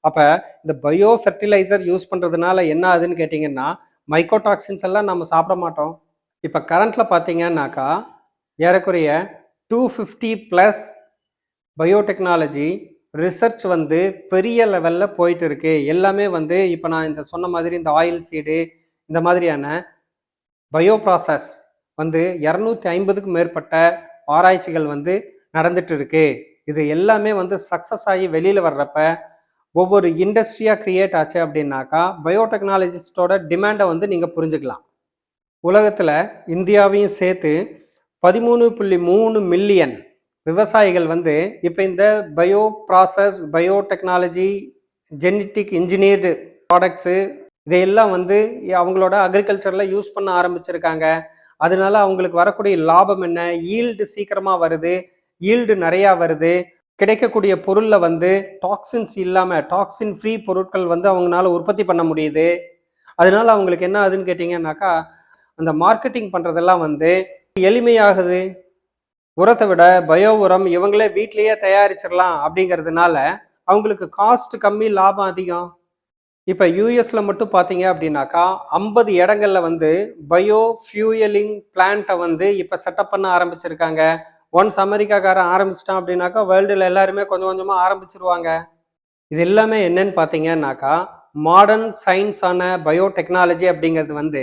அப்போ இந்த பயோ ஃபெர்டிலைசர் யூஸ் பண்ணுறதுனால என்ன ஆகுதுன்னு கேட்டிங்கன்னா மைக்கோடாக்சின்ஸ் எல்லாம் நம்ம சாப்பிட மாட்டோம். இப்போ கரண்ட்டில் பார்த்தீங்கன்னாக்கா ஏறக்குறைய 250+ பயோடெக்னாலஜி ரிசர்ச் வந்து பெரிய லெவலில் போயிட்டு இருக்கு. எல்லாமே வந்து இப்போ நான் இந்த சொன்ன மாதிரி இந்த ஆயில் சீடு இந்த மாதிரியான பயோ ப்ராசஸ் வந்து 250க்கும் மேற்பட்ட ஆராய்ச்சிகள் வந்து நடந்துட்டு இருக்கு. இது எல்லாமே வந்து சக்ஸஸ் ஆகி வெளியில் வர்றப்ப ஒவ்வொரு இண்டஸ்ட்ரியாக கிரியேட் ஆச்சு அப்படின்னாக்கா பயோடெக்னாலஜிஸ்டோட டிமாண்டை வந்து நீங்கள் புரிஞ்சுக்கலாம். உலகத்தில் இந்தியாவையும் சேர்த்து 13.3 மில்லியன் விவசாயிகள் வந்து இப்போ இந்த bio process, biotechnology, genetic engineered products இதையெல்லாம் வந்து அவங்களோட அக்ரிகல்ச்சரில் யூஸ் பண்ண ஆரம்பிச்சிருக்காங்க. அதனால அவங்களுக்கு வரக்கூடிய லாபம் என்ன? ஈல்டு சீக்கிரமாக வருது, ஈல்டு நிறையா வருது, கிடைக்கக்கூடிய பொருளில் வந்து டாக்ஸின்ஸ் இல்லாமல் டாக்ஸின் ஃப்ரீ பொருட்கள் வந்து அவங்களால உற்பத்தி பண்ண முடியுது. அதனால அவங்களுக்கு என்ன ஆகுதுன்னு கேட்டிங்கன்னாக்கா அந்த மார்க்கெட்டிங் பண்ணுறதெல்லாம் வந்து எளிமையாகுது. உரத்தை விட பயோ உரம் இவங்களே வீட்லேயே தயாரிச்சிடலாம் அப்படிங்கிறதுனால அவங்களுக்கு காஸ்ட் கம்மி, லாபம் அதிகம். இப்போ யூஎஸ்ல மட்டும் பார்த்தீங்க அப்படின்னாக்கா 50 இடங்கள்ல வந்து பயோ ஃபியூயலிங் பிளான்ட்டை வந்து இப்போ செட்டப் பண்ண ஆரம்பிச்சிருக்காங்க. ஒன்ஸ் அமெரிக்காக்காரன் ஆரம்பிச்சிட்டான் அப்படின்னாக்கா வேர்ல்டில் எல்லாருமே கொஞ்சம் கொஞ்சமாக ஆரம்பிச்சிருவாங்க. இது எல்லாமே என்னன்னு பார்த்தீங்கன்னாக்கா மாடர்ன் சயின்ஸான பயோடெக்னாலஜி அப்படிங்கிறது வந்து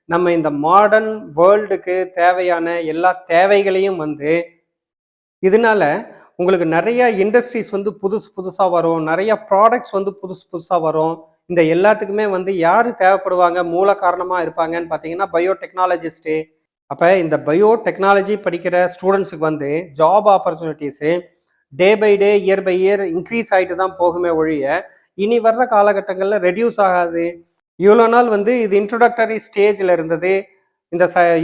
நம்ம இந்த மாடர்ன் வேர்ல்டுக்கு தேவையான எல்லா தேவைகளையும் வந்து இதனால உங்களுக்கு நிறைய இண்டஸ்ட்ரீஸ் வந்து புதுசாக வரும், நிறைய ப்ராடக்ட்ஸ் வந்து புதுசாக வரும். இந்த எல்லாத்துக்குமே வந்து யார் தேவைப்படுவாங்க, மூல காரணமாக இருப்பாங்கன்னு பார்த்தீங்கன்னா பயோடெக்னாலஜிஸ்ட்டு. அப்போ இந்த பயோடெக்னாலஜி படிக்கிற ஸ்டூடெண்ட்ஸுக்கு வந்து job opportunities day by day, year by year increase ஆகிட்டு தான் போகுமே ஒழிய இனி வர்ற காலகட்டங்களில் ரெடியூஸ் ஆகாது. இவ்வளோ நாள் வந்து இது இன்ட்ரோடக்டரி ஸ்டேஜில் இருந்தது.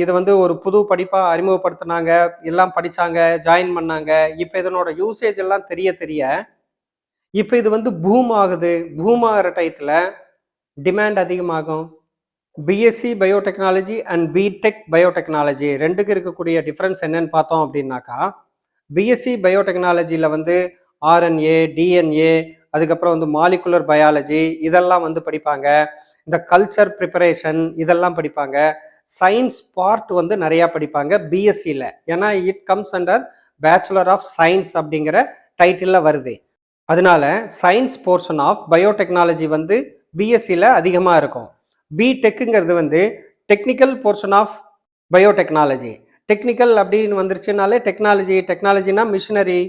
இது வந்து ஒரு புது படிப்பாக அறிமுகப்படுத்தினாங்க, எல்லாம் படித்தாங்க, ஜாயின் பண்ணாங்க. இப்போ இதனோட யூசேஜ் எல்லாம் தெரிய தெரிய இப்போ இது வந்து பூம் ஆகுது. பூம் ஆகிற டயத்தில் டிமாண்ட் அதிகமாகும். BSc biotechnology and BTech biotechnology ரெண்டுக்கு இருக்கக்கூடிய டிஃப்ரென்ஸ் என்னன்னு பார்த்தோம் அப்படின்னாக்கா, பிஎஸ்சி பயோடெக்னாலஜியில் வந்து ஆர்என்ஏ, டிஎன்ஏ, அதுக்கப்புறம் வந்து மாலிகுலர் பயாலஜி இதெல்லாம் வந்து படிப்பாங்க. இந்த கல்ச்சர் ப்ரிப்பரேஷன் இதெல்லாம் படிப்பாங்க. சயின்ஸ் பார்ட் வந்து நிறையா படிப்பாங்க பிஎஸ்சியில். ஏன்னா it comes under bachelor of science அப்படிங்கிற டைட்டிலில் வருது. அதனால சயின்ஸ் போர்ஷன் ஆஃப் பயோடெக்னாலஜி வந்து பிஎஸ்சியில் அதிகமாக இருக்கும். பிடெக்குங்கிறது வந்து technical portion of biotechnology. Technical அப்படின்னு வந்துருச்சுனாலே டெக்னாலஜினா மிஷினரி.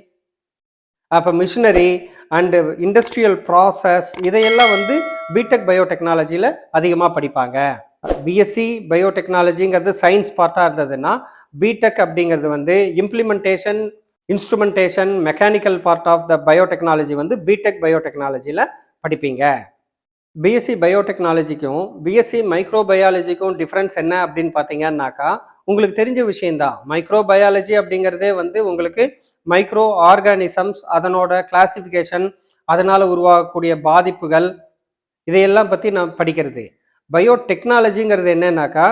அப்போ மிஷினரி அண்டு இண்டஸ்ட்ரியல் ப்ராசஸ் இதையெல்லாம் வந்து பிடெக் பயோடெக்னாலஜியில் அதிகமாக படிப்பாங்க. பிஎஸ்சி பயோடெக்னாலஜிங்கிறது சயின்ஸ் பார்ட்டாக இருந்ததுன்னா, பிடெக் அப்படிங்கிறது வந்து implementation, instrumentation, mechanical part of the biotechnology வந்து பிடெக் பயோடெக்னாலஜியில் படிப்பீங்க. பிஎஸ்சி பயோடெக்னாலஜிக்கும் பிஎஸ்சி மைக்ரோபயாலஜிக்கும் டிஃப்ரென்ஸ் என்ன அப்படின்னு பார்த்தீங்கன்னாக்கா, உங்களுக்கு தெரிஞ்ச விஷயந்தான். மைக்ரோபயாலஜி அப்படிங்கிறதே வந்து உங்களுக்கு மைக்ரோ ஆர்கானிசம்ஸ், அதனோட கிளாசிஃபிகேஷன், அதனால் உருவாகக்கூடிய பாதிப்புகள் இதையெல்லாம் பற்றி நான் படிக்கிறது. பயோடெக்னாலஜிங்கிறது என்னன்னாக்கா,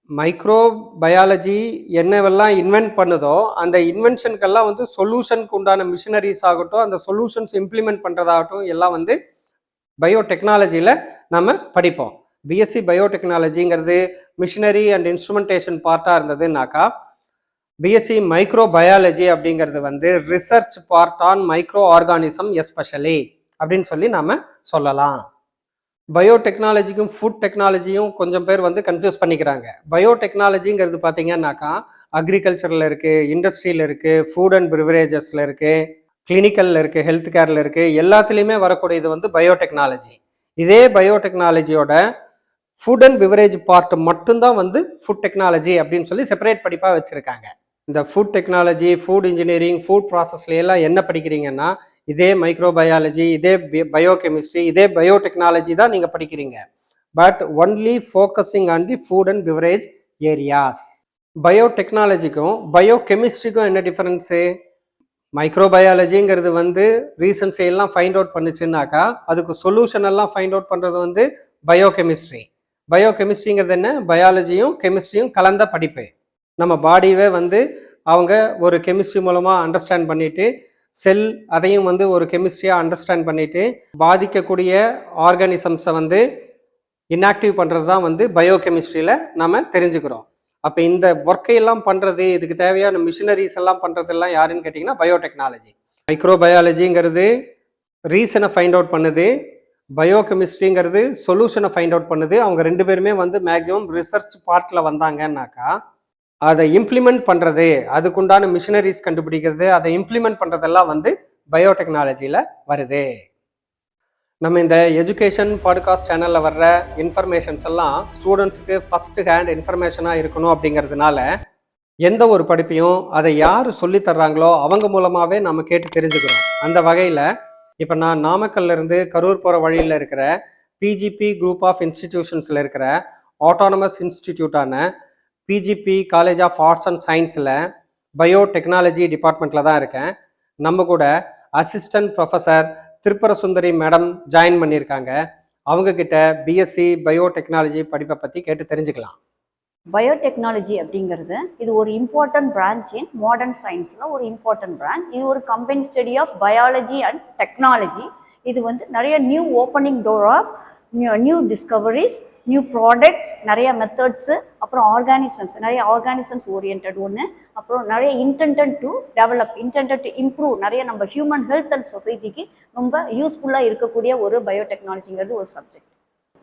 மைக்ரோ பயாலஜி என்னவெல்லாம் இன்வென்ட் பண்ணுதோ அந்த இன்வென்ஷனுக்கெல்லாம் வந்து சொல்யூஷனுக்கு உண்டான மிஷினரிஸ் ஆகட்டும், அந்த சொல்யூஷன்ஸ் இம்ப்ளிமெண்ட் பண்ணுறதாகட்டும் எல்லாம் வந்து பயோடெக்னாலஜியில் நம்ம படிப்போம். பிஎஸ்சி பயோடெக்னாலஜிங்கிறது மிஷினரி அண்ட் இன்ஸ்ட்ருமெண்டேஷன் பார்ட்டாக இருந்ததுனாக்கா, பிஎஸ்சி மைக்ரோ பயாலஜி அப்படிங்கிறது வந்து research part on micro organism especially அப்படின்னு சொல்லி நாம் சொல்லலாம். பயோடெக்னாலஜிக்கும் ஃபுட் டெக்னாலஜியும் கொஞ்சம் பேர் வந்து கன்ஃபியூஸ் பண்ணிக்கிறாங்க. பயோடெக்னாலஜிங்கிறது பார்த்தீங்கன்னாக்கா அக்ரிகல்ச்சரில் இருக்குது, இண்டஸ்ட்ரியில் இருக்குது, ஃபுட் அண்ட் பிரிவரேஜஸில் இருக்குது, கிளினிக்கலில் இருக்குது, ஹெல்த் கேரில் இருக்குது, எல்லாத்துலேயுமே வரக்கூடியது வந்து பயோடெக்னாலஜி. இதே பயோடெக்னாலஜியோட ஃபுட் அண்ட் பிவரேஜ் பார்ட் மட்டும்தான் வந்து ஃபுட் டெக்னாலஜி அப்படின்னு சொல்லி செப்பரேட் படிப்பாக வச்சுருக்காங்க. இந்த food technology, food engineering, food ப்ராசஸ்லாம் என்ன படிக்கிறீங்கன்னா, இதே மைக்ரோபயாலஜி, இதே பயோகெமிஸ்ட்ரி, இதே பயோடெக்னாலஜி தான் நீங்கள் படிக்கிறீங்க. But only focusing on the food and beverage areas. பயோடெக்னாலஜிக்கும் பயோகெமிஸ்ட்ரிக்கும் என்ன டிஃபரன்ஸு? மைக்ரோபயாலஜிங்கிறது வந்து ரீசன்ஸ் எல்லாம் ஃபைண்ட் அவுட் பண்ணுச்சுன்னாக்கா, அதுக்கு சொல்யூஷன் எல்லாம் ஃபைண்ட் அவுட் பண்ணுறது வந்து பயோகெமிஸ்ட்ரி. பயோகெமிஸ்ட்ரிங்கிறது என்ன? பயாலஜியும் கெமிஸ்ட்ரியும் கலந்த படிப்பு. நம்ம பாடியவே வந்து அவங்க ஒரு கெமிஸ்ட்ரி மூலமாக அண்டர்ஸ்டாண்ட் பண்ணிட்டு, செல் அதையும் வந்து ஒரு கெமிஸ்ட்ரியாக அண்டர்ஸ்டாண்ட் பண்ணிட்டு, பாதிக்கக்கூடிய ஆர்கானிசம்ஸை வந்து இன்ஆக்டிவ் பண்ணுறது தான் வந்து பயோகெமிஸ்ட்ரியில் நம்ம தெரிஞ்சுக்கிறோம். அப்போ இந்த ஒர்க்கையெல்லாம் பண்ணுறது, இதுக்கு தேவையான மிஷினரிஸ் எல்லாம் பண்ணுறதெல்லாம் யாருன்னு கேட்டிங்கன்னா பயோடெக்னாலஜி. மைக்ரோபயாலஜிங்கிறது ரீசனை ஃபைண்ட் அவுட் பண்ணுது, பயோகெமிஸ்ட்ரிங்கிறது சொல்யூஷனை ஃபைண்ட் அவுட் பண்ணுது. அவங்க ரெண்டு பேருமே வந்து மேக்ஸிமம் ரிசர்ச் பார்ட்டில் வந்தாங்கன்னாக்கா, அதை இம்ப்ளிமெண்ட் பண்ணுறது, அதுக்குண்டான மிஷினரிஸ் கண்டுபிடிக்கிறது, அதை இம்ப்ளிமெண்ட் பண்ணுறதெல்லாம் வந்து பயோடெக்னாலஜியில் வருது. நம்ம இந்த எஜுகேஷன் பாட்காஸ்ட் சேனலில் வர்ற இன்ஃபர்மேஷன்ஸ் எல்லாம் ஸ்டூடெண்ட்ஸுக்கு ஃபஸ்ட்டு ஹேண்ட் இன்ஃபர்மேஷனாக இருக்கணும் அப்படிங்கிறதுனால, எந்த ஒரு படிப்பையும் அதை யார் சொல்லித்தர்றாங்களோ அவங்க மூலமாகவே நம்ம கேட்டு தெரிஞ்சுக்கிறோம். அந்த வகையில் இப்போ நான் நாமக்கல்லேருந்து கரூர் போகிற வழியில் இருக்கிற பிஜிபி குரூப் ஆஃப் இன்ஸ்டிடியூஷன்ஸில் இருக்கிற ஆட்டானமஸ் இன்ஸ்டிடியூட்டான PGP college of arts and சயின்ஸில் பயோடெக்னாலஜி டிபார்ட்மெண்ட்டில் தான் இருக்கேன். நம்ம கூட assistant professor Thirupparasundari madam join பண்ணியிருக்காங்க. அவங்கக்கிட்ட பிஎஸ்சி பயோடெக்னாலஜி படிப்பை பற்றி கேட்டு தெரிஞ்சுக்கலாம். பயோடெக்னாலஜி அப்படிங்கிறது இது ஒரு இம்பார்ட்டன்ட் பிரான்ச் இன் மாடர்ன் சயின்ஸில் ஒரு இம்பார்ட்டன்ட் பிரான்ச். இது ஒரு combine study of biology and technology. இது வந்து நிறைய new opening door of new discoveries, new products, நிறைய மெத்தட்ஸு, அப்புறம் ஆர்கானிசம்ஸ், நிறைய ஆர்கானிசம்ஸ் ஓரியன்ட் ஒன்று, அப்புறம் நிறைய intended to develop, intended to improve, நிறைய நம்ம ஹியூமன் ஹெல்த் அண்ட் சொசைட்டிக்கு ரொம்ப யூஸ்ஃபுல்லாக இருக்கக்கூடிய ஒரு பயோடெக்னாலஜிங்கிறது ஒரு சப்ஜெக்ட்.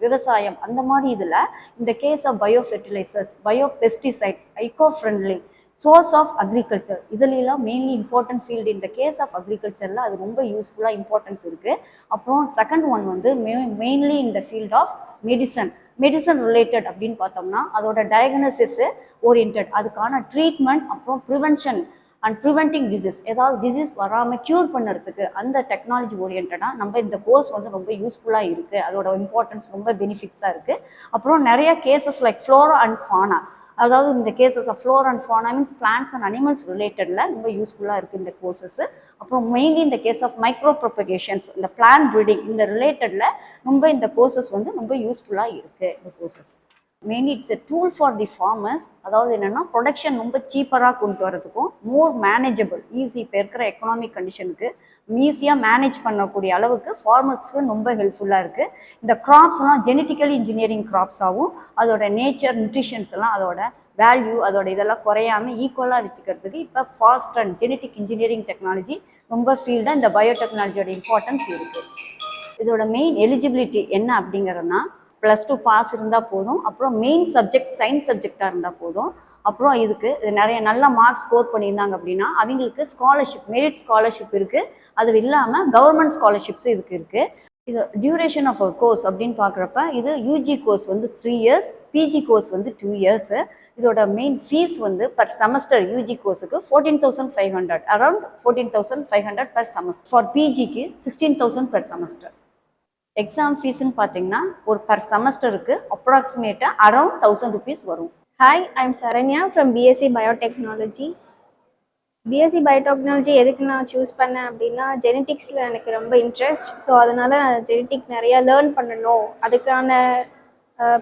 விவசாயம் அந்த மாதிரி இதில் இந்த case of bio fertilizers, bio pesticides, eco friendly, source of agriculture, இதுலாம் மெயின்லி இம்பார்ட்டன்ட் ஃபீல்டு. இந்த கேஸ் ஆஃப் அக்ரிகல்ச்சரில் அது ரொம்ப யூஸ்ஃபுல்லாக இம்பார்ட்டன்ஸ் இருக்குது. அப்புறம் செகண்ட் ஒன் வந்து மெயின்லி இந்த ஃபீல்ட் ஆஃப் மெடிசன் ரிலேட்டட் அப்படின்னு பார்த்தோம்னா அதோட டயக்னோசிஸ் ஓரியன்ட், அதுக்கான ட்ரீட்மெண்ட், அப்புறம் ப்ரிவென்ஷன் அண்ட் ப்ரிவென்டிங் டிசீஸ், ஏதாவது டிசீஸ் வராமல் க்யூர் பண்ணுறதுக்கு அந்த டெக்னாலஜி ஓரியன்டாக நம்ம இந்த கோர்ஸ் வந்து ரொம்ப யூஸ்ஃபுல்லாக இருக்குது. அதோட இம்பார்ட்டன்ஸ் ரொம்ப பெனிஃபிட்ஸாக இருக்குது. அப்புறம் நிறைய cases like flora and fauna, அதாவது இந்த cases of flora and fauna means plants and animals ரிலேட்டடில் ரொம்ப யூஸ்ஃபுல்லாக இருக்குது இந்த கோர்சஸ். அப்புறம் மெயின்லி இந்த கேஸ் ஆஃப் மைக்ரோ ப்ரொபகேஷன்ஸ், இந்த பிளான்ட் ப்ரீடிங், இந்த ரிலேட்டடில் ரொம்ப இந்த கோர்சஸ் வந்து ரொம்ப யூஸ்ஃபுல்லாக இருக்குது இந்த courses. Mainly it's a tool for the farmers. அதாவது என்னென்னா ப்ரொடக்ஷன் ரொம்ப சீப்பராக கொண்டு வரதுக்கும் மோர் மேனேஜபிள், ஈஸி இப்போ இருக்கிற எக்கனாமிக் கண்டிஷனுக்கு ஈஸியாக மேனேஜ் பண்ணக்கூடிய அளவுக்கு ஃபார்மர்ஸ்க்கு ரொம்ப ஹெல்ப்ஃபுல்லாக இருக்குது. இந்த கிராப்ஸ்லாம் ஜெனட்டிக்கலி இன்ஜினியரிங் கிராப்ஸாகவும் அதோட நேச்சர் நியூட்ரிஷன்ஸ் எல்லாம் அதோட வேல்யூ அதோட இதெல்லாம் குறையாமல் ஈக்குவலாக வச்சுக்கிறதுக்கு இப்போ fast and genetic engineering technology ரொம்ப ஃபீல்டாக இந்த பயோடெக்னாலஜியோட இம்பார்ட்டன்ஸ் இருக்குது. இதோட மெயின் எலிஜிபிலிட்டி என்ன அப்படிங்கிறதுனா +2 பாஸ் இருந்தால் போதும். அப்புறம் மெயின் சப்ஜெக்ட் சயின்ஸ் சப்ஜெக்டாக இருந்தால் போதும். அப்புறம் இதுக்கு நிறைய நல்ல மார்க்ஸ் ஸ்கோர் பண்ணியிருந்தாங்க அப்படின்னா அவங்களுக்கு ஸ்காலர்ஷிப், மெரிட் ஸ்காலர்ஷிப் இருக்குது. அது இல்லாமல் கவர்மெண்ட் ஸ்காலர்ஷிப்ஸும் இதுக்கு இருக்குது. இது டியூரேஷன் ஆஃப் ஒரு கோர்ஸ் அப்படின்னு பார்க்குறப்ப இது யூஜி கோர்ஸ் வந்து 3 years, பிஜி கோர்ஸ் வந்து 2 years. இதோட மெயின் ஃபீஸ் வந்து பர் செமஸ்டர் யூஜி கோர்ஸுக்கு 14,500, அரௌண்ட் 14,500 per semester. ஃபார் பிஜிக்கு 16,000 per semester. எக்ஸாம் ஃபீஸ்ன்னு பார்த்தீங்கன்னா ஒரு பர் செமஸ்டருக்கு அப்ராக்சிமேட்டாக அரௌண்ட் 1,000 rupees வரும். Hi, I'm Saranya from BSc Biotechnology. BSc Biotechnology எதுக்கு நான் சூஸ் பண்ணேன் அப்படின்னா ஜெனட்டிக்ஸில் எனக்கு ரொம்ப இன்ட்ரெஸ்ட். ஸோ அதனால் நான் ஜெனட்டிக் நிறையா லேர்ன் பண்ணணும், அதுக்கான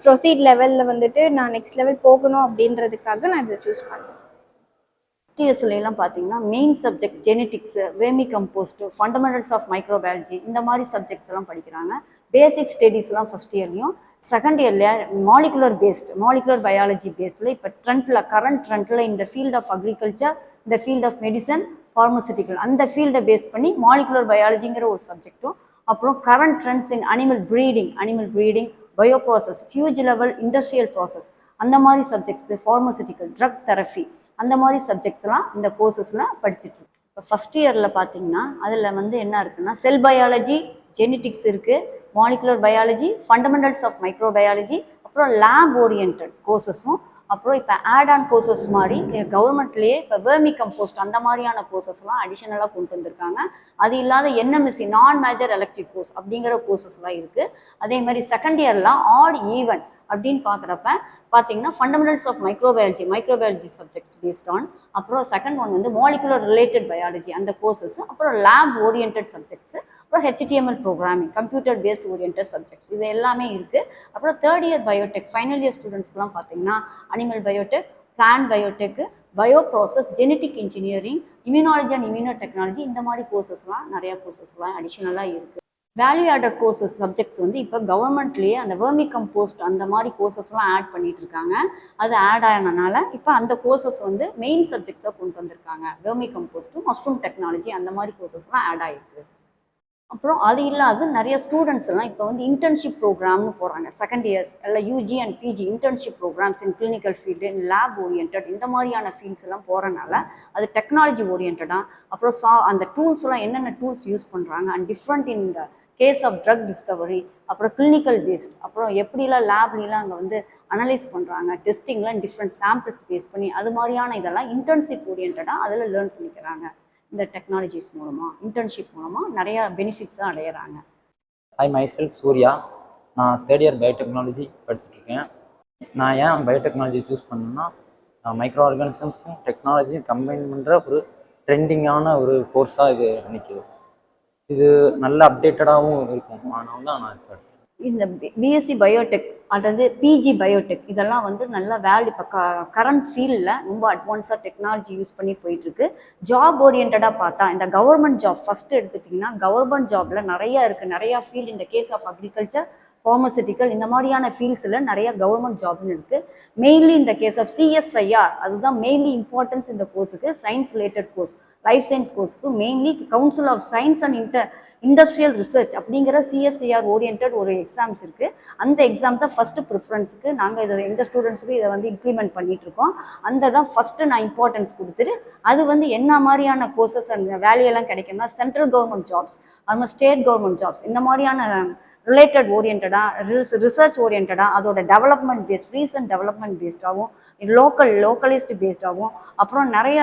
ப்ரொசீட் லெவலில் வந்துட்டு நான் நெக்ஸ்ட் லெவல் போகணும் அப்படின்றதுக்காக நான் இதை சூஸ் பண்ணேன். டிஎஸ்லாம் பார்த்தீங்கன்னா main subject genetics, vermicompost, fundamentals of microbiology இந்த மாதிரி சப்ஜெக்ட்ஸ் எல்லாம் படிக்கிறாங்க. பேசிக் ஸ்டடீஸ்லாம் ஃபஸ்ட் இயர்லையும், செகண்ட் இயரில் மாலிகுலர் பயாலஜி பேஸ்டில் இப்போ கரண்ட் ட்ரெண்டில் இந்த ஃபீல்ட் ஆஃப் அக்ரிகல்ச்சர், இந்த ஃபீல்ட் ஆஃப் மெடிசன், ஃபார்மசூட்டிக்கல் அந்த ஃபீல்டை பேஸ் பண்ணி மாலிகுலர் பயாலஜிங்கிற ஒரு சப்ஜெக்டும், அப்புறம் current trends in animal breeding, bio process, huge level industrial process அந்த மாதிரி சப்ஜெக்ட்ஸு, ஃபார்மசூட்டிக்கல், ட்ரக் தெரப்பி அந்த மாதிரி சப்ஜெக்ட்ஸ்லாம் இந்த கோர்சஸில் படிச்சுட்டு இருக்கு. இப்போ ஃபஸ்ட் இயரில் பார்த்தீங்கன்னா அதில் வந்து என்ன இருக்குன்னா செல் பயாலஜி, ஜெனட்டிக்ஸ் இருக்குது, molecular biology, fundamentals of microbiology, அப்புறம் லேப் ஓரியன்ட் கோர்சஸும், அப்புறம் இப்போ ஆட் ஆன் கோர்சஸ் மாதிரி கவர்மெண்ட்லேயே இப்போ வேர்மி கம்போஸ்ட் அந்த மாதிரியான கோர்சஸ்லாம் அடிஷனலாக கொண்டு வந்திருக்காங்க. அது இல்லாத என்எம்எஸ்சி நான் மேஜர் எலக்டிவ் கோர்ஸ் அப்படிங்கிற கோர்சஸ்லாம் இருக்குது. அதே மாதிரி செகண்ட் இயர்லாம் ஆட் ஈவன் அப்படின்னு பார்க்குறப்ப பார்த்தீங்கன்னா fundamentals of microbiology subjects based on, அப்புறம் செகண்ட் ஒன் வந்து மாலிகுலர் ரிலேட்டட் பயாலஜி அந்த கோர்சஸ், அப்புறம் லேப் ஓரியன்ட் சப்ஜெக்ட்ஸ், அப்புறம் HTML programming, computer based orient subjects இது எல்லாமே இருக்குது. அப்புறம் third year biotech final year ஸ்டூடெண்ட்ஸ்க்குலாம் பார்த்தீங்கன்னா animal biotech, plant biotech, bio process, genetic engineering, immunology and immuno technology இந்த மாதிரி கோர்சஸ்லாம் நிறையா கோர்சஸ்லாம் அடிஷனலாக இருக்குது. வேல்யூ ஆடட் கோர்சஸ் சப்ஜெக்ட்ஸ் வந்து இப்போ கவர்மெண்ட்லேயே அந்த வேர்மி கம்போஸ்ட் அந்த மாதிரி கோர்சஸ்லாம் ஆட் பண்ணிட்டு இருக்காங்க. அது ஆட் ஆனனால இப்போ அந்த கோர்சஸ் வந்து மெயின் சப்ஜெக்ட்ஸாக கொண்டு வந்திருக்காங்க. வேர்மி கம்போஸ்ட்டும் மஷ்ரூம் டெக்னாலஜி அந்த மாதிரி கோர்சஸ்லாம் ஆட் ஆகிருக்கு. அப்புறம் அது இல்லாத நிறைய ஸ்டூடெண்ட்ஸ் எல்லாம் இப்போ வந்து இன்டர்ன்ஷிப் ப்ரோக்ராம்னு போகிறாங்க. செகண்ட் இயர்ஸ் எல்லாம் UG and PG internship programs in clinical field, in lab orient இந்த மாதிரியான ஃபீல்ட்ஸ் எல்லாம் போகிறனால அது டெக்னாலஜி ஓரியன்டாக, அப்புறம் அந்த டூல்ஸ்லாம் என்னென்ன டூல்ஸ் யூஸ் பண்ணுறாங்க and different in the case of drug discovery, அப்புறம் கிளினிக்கல் பேஸ்ட், அப்புறம் எப்படிலாம் லேப்லாம் அங்கே வந்து அனலைஸ் பண்ணுறாங்க, டெஸ்டிங்லாம் டிஃப்ரெண்ட் சாம்பிள்ஸ் பேஸ் பண்ணி அது மாதிரியான இதெல்லாம் இன்டர்ன்ஷிப் ஓரியன்டாக அதில் லேர்ன் பண்ணிக்கிறாங்க. இந்த டெக்னாலஜிஸ் மூலமாக இன்டர்ன்ஷிப் மூலமாக நிறையா பெனிஃபிட்ஸாக அடையிறாங்க. ஐ மைசெல்ஃப் சூர்யா. நான் தேர்ட் இயர் பயோடெக்னாலஜி படிச்சுட்ருக்கேன். நான் ஏன் பயோடெக்னாலஜி சூஸ் பண்ணேன்னா மைக்ரோ ஆர்கானிசம்ஸும் டெக்னாலஜியும் கம்பைன் பண்ணுற ஒரு ட்ரெண்டிங்கான ஒரு கோர்ஸாக இது நிற்கிது. இது நல்ல அப்டேட்டடாகவும் இருக்கும். அதனால தான் நான் படித்தேன். இந்த பிஎஸ்சி பயோடெக் அல்லது பிஜி பயோடெக் இதெல்லாம் வந்து நல்லா வேல்யூ இப்போ கரண்ட் ஃபீல்டில் ரொம்ப அட்வான்ஸாக டெக்னாலஜி யூஸ் பண்ணி போயிட்டுருக்கு. ஜாப் ஓரியன்டாக பார்த்தா இந்த கவர்மெண்ட் ஜாப் ஃபஸ்ட்டு எடுத்துட்டிங்கன்னா கவர்மெண்ட் ஜாபில் நிறையா இருக்குது. நிறையா ஃபீல்டு இந்த கேஸ் ஆஃப் அக்ரிகல்ச்சர், ஃபார்மசூட்டிக்கல் இந்த மாதிரியான ஃபீல்ட்ஸில் நிறையா கவர்மெண்ட் ஜாப்னு இருக்குது. மெயின்லி இந்த கேஸ் ஆஃப் CSIR அதுதான் மெயின்லி இம்பார்ட்டன்ஸ் இந்த கோர்ஸுக்கு. Science related course, life science கோர்ஸுக்கு mainly council of science and industrial research அப்படிங்கிற CSIR ஓரியன்ட் ஒரு எக்ஸாம்ஸ் இருக்குது. அந்த எக்ஸாம் தான் ஃபஸ்ட்டு ப்ரிஃபரன்ஸுக்கு நாங்கள் இதை எங்கள் ஸ்டூடெண்ட்ஸுக்கு இதை வந்து இம்ப்ளிமெண்ட் பண்ணிகிட்ருக்கோம். அந்த தான் ஃபஸ்ட்டு நான் இம்பார்ட்டன்ஸ் கொடுத்துட்டு அது வந்து என்ன மாதிரியான கோர்சஸ் அந்த வேலையெல்லாம் கிடைக்கும்னா சென்ட்ரல் கவர்மெண்ட் ஜாப்ஸ், அது மாதிரி ஸ்டேட் கவர்மெண்ட் ஜாப்ஸ் இந்த மாதிரியான ரிலேட்டட் ஓரியன்டாக ரிசர்ச் ஓரியன்டாக அதோட டெவலப்மெண்ட் பேஸ்ட் ரீசன்ட் டெவலப்மெண்ட் பேஸ்டாகவும் லோக்கலிஸ்ட் பேஸ்டாகவும் அப்புறம் நிறைய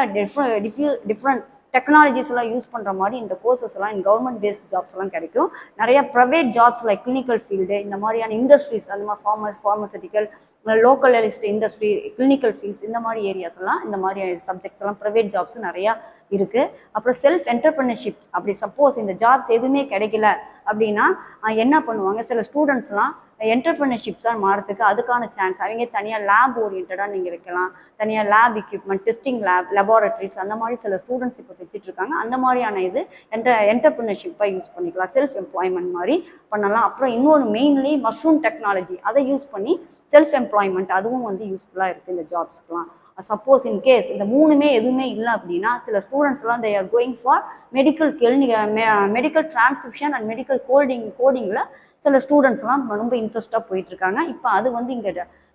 டிஃப்ரெண்ட் டெக்னாலஜிஸ் எல்லாம் யூஸ் பண்ணுற மாதிரி இந்த கோர்சஸ் எல்லாம் கவர்மெண்ட் பேஸ்ட் ஜாப்ஸ் எல்லாம் கிடைக்கும். நிறைய private jobs like clinical field இந்த மாதிரியான இண்டஸ்ட்ரீஸ் அந்த மாதிரி ஃபார்மசூட்டிக்கல் லோக்கலிஸ்ட் இண்டஸ்ட்ரி கிளினிக்கல் ஃபீல்ட்ஸ் இந்த மாதிரி ஏரியாஸ் எல்லாம் இந்த மாதிரி சப்ஜெக்ட்ஸ் எல்லாம் ப்ரைவேட் ஜாப்ஸ் நிறையா இருக்குது. அப்புறம் செல்ஃப் என்டர்பிரினர்ஷிப் அப்படி சப்போஸ் இந்த ஜாப்ஸ் எதுவுமே கிடைக்கல அப்படின்னா என்ன பண்ணுவாங்க, சில ஸ்டூடெண்ட்ஸ்லாம் என்டர்பிரினர்ஷிப்ஸாக மாறதுக்கு அதுக்கான சான்ஸ் அவங்க தனியாக லேப் ஓரியன்டாக நீங்கள் வைக்கலாம். தனியாக லேப் எக்யூப்மெண்ட் டெஸ்டிங் லெபார்டரிஸ் அந்த மாதிரி சில ஸ்டூடெண்ட்ஸ் இப்போ வச்சுட்டு இருக்காங்க. அந்த மாதிரியான இது என்டர்பிரினர்ஷிப்பாக யூஸ் பண்ணிக்கலாம், செல்ஃப் எம்ப்ளாய்மெண்ட் மாதிரி பண்ணலாம். அப்புறம் இன்னொரு மெயின்லி மஷ்ரூம் டெக்னாலஜி அதை யூஸ் பண்ணி செல்ஃப் எம்ப்ளாய்மெண்ட் அதுவும் வந்து யூஸ்ஃபுல்லாக இருக்குது இந்த ஜாப்ஸ்க்குலாம். சப்போஸ் இன் கேஸ் இந்த மூணுமே எதுவுமே இல்லை அப்படின்னா சில ஸ்டூடெண்ட்ஸ்லாம் they are going for medical transcription and medical கோடிங்கில் சில ஸ்டூடெண்ட்ஸ்லாம் ரொம்ப இன்ட்ரெஸ்ட்டாக போயிட்டுருக்காங்க. இப்போ அது வந்து இங்கே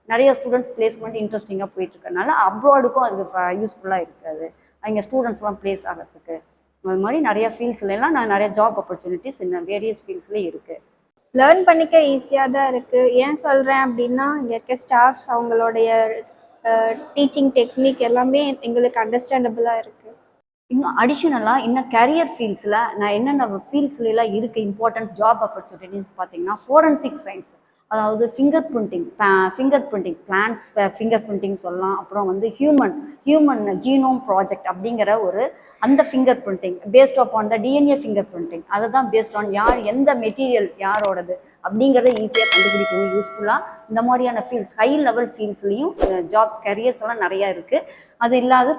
நிறைய ஸ்டூடெண்ட்ஸ் பிளேஸ்மெண்ட் இன்ட்ரெஸ்டிங்காக போயிட்டுருக்கனால அப்ராடுக்கும் அதுக்கு யூஸ்ஃபுல்லாக இருக்காது இங்கே ஸ்டூடெண்ட்ஸ்லாம் பிளேஸ் ஆகிறதுக்கு. அது மாதிரி நிறைய ஃபீல்ட்ஸ்லாம் நான் நிறைய ஜாப் ஆப்பர்ச்சுனிட்டிஸ் இந்த வேரியஸ் ஃபீல்ட்ஸ்லேயே இருக்குது. லேர்ன் பண்ணிக்க ஈஸியாக தான் இருக்குது. ஏன் சொல்கிறேன் அப்படின்னா இங்கே இருக்க ஸ்டாஃப்ஸ் அவங்களுடைய டீச்சிங் டெக்னிக் எல்லாமே எங்களுக்கு அண்டர்ஸ்டாண்டபிளாக இருக்குது. இன்னும் அடிஷ்னலாக இன்னும் கேரியர் ஃபீல்ட்ஸில் நான் என்னென்ன ஃபீல்ட்ஸ்லாம் இருக்குது இம்பார்ட்டன்ட் ஜாப் ஆப்பர்ச்சுனிட்டிஸ் பார்த்தீங்கன்னா ஃபோரன்சிக் சயின்ஸ், அதாவது fingerprinting plans fingerprinting சொல்லலாம். அப்புறம் வந்து ஹியூமன் ஜீனோம் ப்ராஜெக்ட் அப்படிங்கிற ஒரு அந்த fingerprinting based on the DNA finger printing அதை தான் பேஸ்ட் ஆன் எந்த மெட்டீரியல் யாரோடது அப்படிங்கிறத ஈஸியாக கண்டுபிடிக்கவும் யூஸ்ஃபுல்லாக இந்த மாதிரியான ஃபீல்ட்ஸ் ஹை லெவல் ஃபீல்ட்ஸ்லேயும் ஜாப்ஸ் கரியர்ஸ் எல்லாம் நிறையா இருக்குது. அது இல்லாத